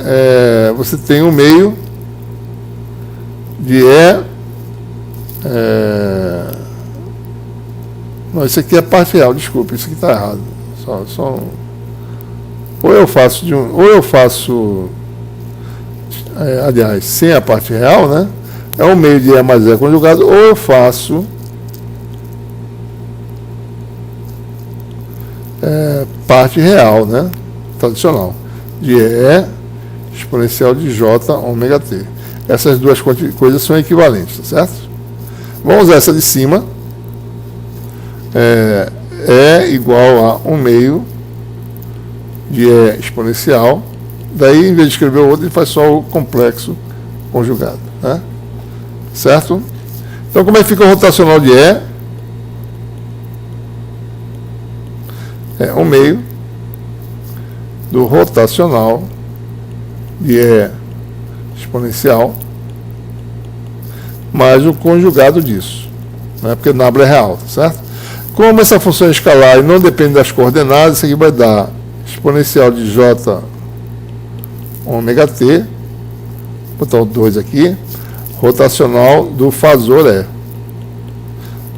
você tem um meio de não, isso aqui é parte real, desculpa, isso aqui está errado. Ou eu faço aliás, sem a parte real, né? É um meio de E mais E conjugado, ou eu faço parte real, né? Tradicional, de E exponencial de J ômega T. Essas duas coisas são equivalentes, tá certo? Vamos usar essa de cima. É igual a 1 meio de E exponencial. Daí, em vez de escrever o outro, ele faz só o complexo conjugado, né? Certo? Então, como é que fica o rotacional de E? É 1 meio do rotacional de E exponencial mais o conjugado disso, né? Porque nabla é real, tá certo? Como essa função é escalar e não depende das coordenadas, isso aqui vai dar exponencial de J ômega T, vou botar o 2 aqui, rotacional do fasor E,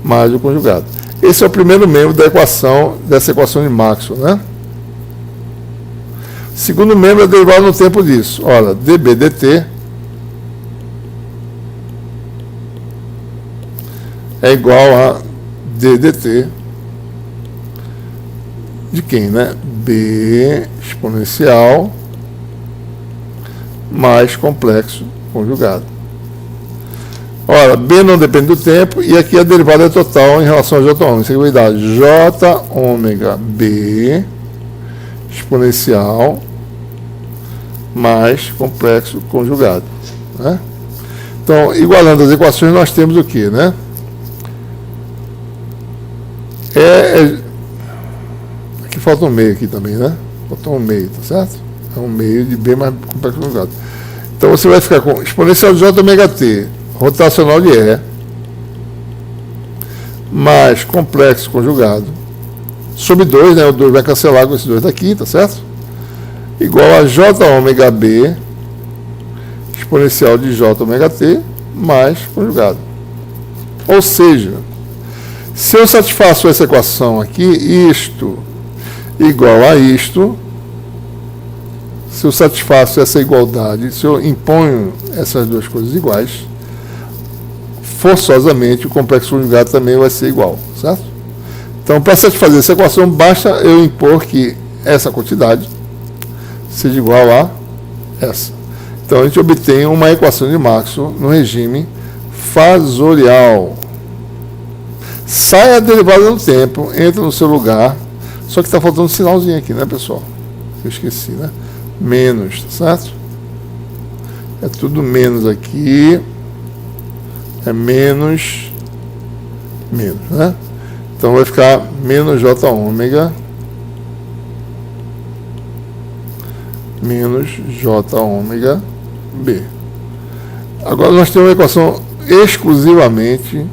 mais o conjugado. Esse é o primeiro membro da equação, dessa equação de Maxwell, né? Segundo membro é derivado no tempo disso. Olha, dB dt é igual a ddt de quem, né? B exponencial mais complexo conjugado. Ora, B não depende do tempo, e aqui a derivada é total em relação a J ômega. Isso aqui vai dar J ômega B exponencial mais complexo conjugado, né? Então, igualando as equações, nós temos o que, né? Aqui falta um meio aqui também, né? Faltou um meio, tá certo? É um meio de B mais complexo conjugado. Então, você vai ficar com exponencial de J ômega T, rotacional de E, mais complexo conjugado, sobre 2, né? O 2 vai cancelar com esse 2 daqui, tá certo? Igual a J ômega B, exponencial de J ômega T, mais conjugado. Ou seja, se eu satisfaço essa equação aqui, isto igual a isto, se eu satisfaço essa igualdade, se eu imponho essas duas coisas iguais, forçosamente o complexo conjugado também vai ser igual, certo? Então, para satisfazer essa equação, basta eu impor que essa quantidade seja igual a essa. Então, a gente obtém uma equação de Maxwell no regime fasorial. Sai a derivada no tempo, entra no seu lugar, só que está faltando um sinalzinho aqui, né, pessoal? Eu esqueci, né? Menos, tá certo? É tudo menos aqui. É menos, né? Então vai ficar menos J ômega menos J ômega B. Agora nós temos uma equação exclusivamente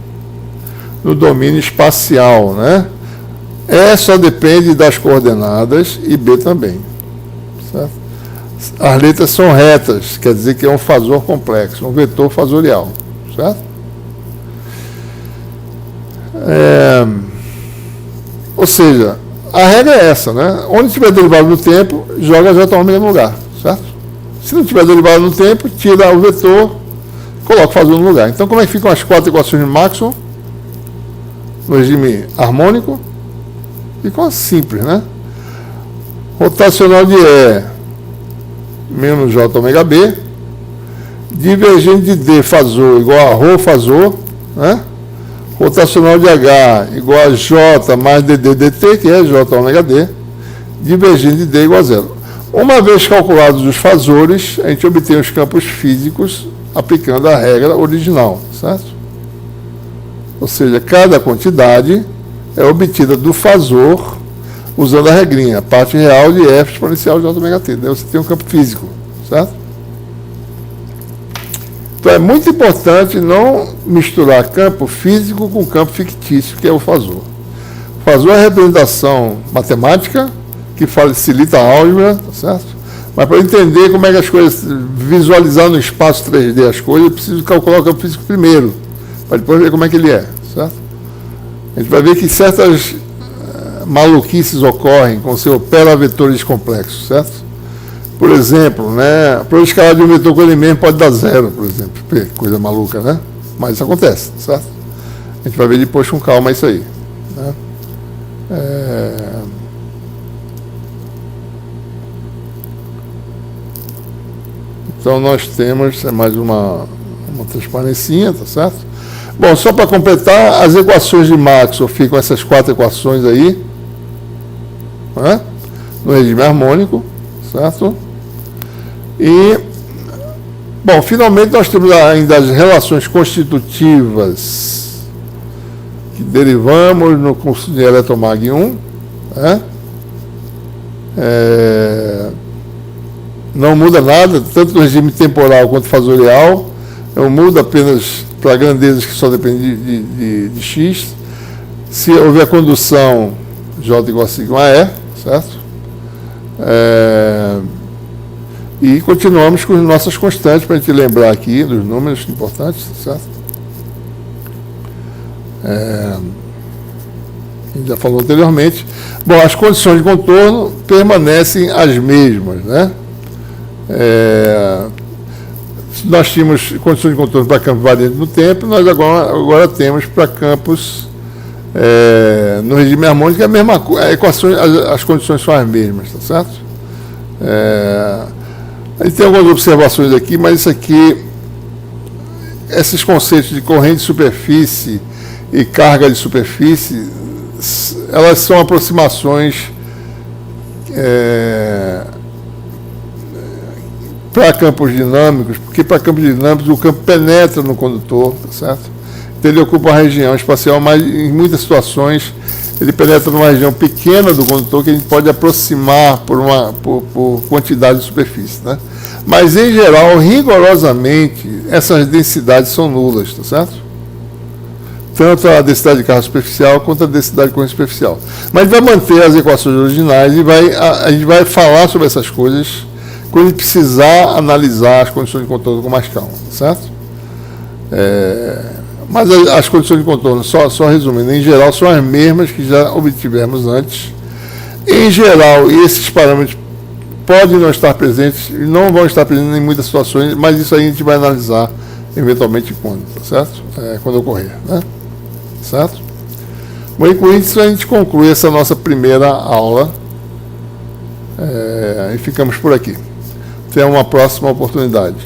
no domínio espacial, né? E só depende das coordenadas e B também, certo? As letras são retas, quer dizer que é um fasor complexo, um vetor fasorial, certo? Ou seja, a regra é essa, né? Onde tiver derivado no tempo, joga J ômega no lugar, certo? Se não tiver derivado no tempo, tira o vetor, coloca o fasor no lugar. Então, como é que ficam as 4 equações de Maxwell? No regime harmônico? Ficam simples, né? Rotacional de E menos J ômega B, divergente de D fasor igual a ρ fasor, né? Rotacional de H igual a J mais dd dt, que é J ômega D, divergente de D igual a zero. Uma vez calculados os fasores, a gente obtém os campos físicos aplicando a regra original, certo? Ou seja, cada quantidade é obtida do fasor usando a regrinha, parte real de F exponencial de J ômega T. Daí você tem um campo físico, certo? Então é muito importante não misturar campo físico com campo fictício, que é o fasor. O espaço ou é representação matemática, que facilita a álgebra, tá certo? Mas para entender como é que as coisas, visualizar no espaço 3D as coisas, eu preciso calcular o campo físico primeiro, para depois ver como é que ele é, certo? A gente vai ver que certas maluquices ocorrem quando você opera vetores complexos, certo? Por exemplo, né, a probabilidade escalar de um vetor com ele mesmo pode dar zero, por exemplo. Coisa maluca, né? Mas isso acontece, certo? A gente vai ver depois com calma isso aí, né? Então nós temos mais uma transparencinha, tá certo? Bom, só para completar, as equações de Maxwell ficam essas 4 equações aí, né? No regime harmônico, certo? E, bom, finalmente nós temos ainda as relações constitutivas que derivamos no curso de Eletromag 1, né? Não muda nada, tanto no regime temporal quanto fasorial, não muda apenas para grandezas que só dependem de x. Se houver condução, J igual a sigma E, certo? E continuamos com as nossas constantes, para a gente lembrar aqui dos números importantes, certo? A gente já falou anteriormente. Bom, as condições de contorno permanecem as mesmas, né? Nós tínhamos condições de contorno para campos variantes no tempo, nós agora temos para campos no regime harmônico, a mesma as condições são as mesmas, tá certo? A gente tem algumas observações aqui, mas isso aqui, esses conceitos de corrente de superfície e carga de superfície, elas são aproximações para campos dinâmicos, porque para campos dinâmicos o campo penetra no condutor, tá certo? Então ele ocupa uma região espacial, mas em muitas situações ele penetra numa região pequena do condutor que a gente pode aproximar por quantidade de superfície, né? Mas em geral, rigorosamente, essas densidades são nulas, tá certo? Tanto a densidade de carga superficial quanto a densidade de corrente superficial. Mas a gente vai manter as equações originais e a gente vai falar sobre essas coisas quando a gente precisar analisar as condições de contorno com mais calma, certo? Mas as condições de contorno, só resumindo, em geral são as mesmas que já obtivemos antes. Em geral, esses parâmetros podem não estar presentes, não vão estar presentes em muitas situações, mas isso aí a gente vai analisar eventualmente quando, tá certo? Quando ocorrer, né? Certo? Bom, e com isso a gente conclui essa nossa primeira aula e ficamos por aqui. Até uma próxima oportunidade.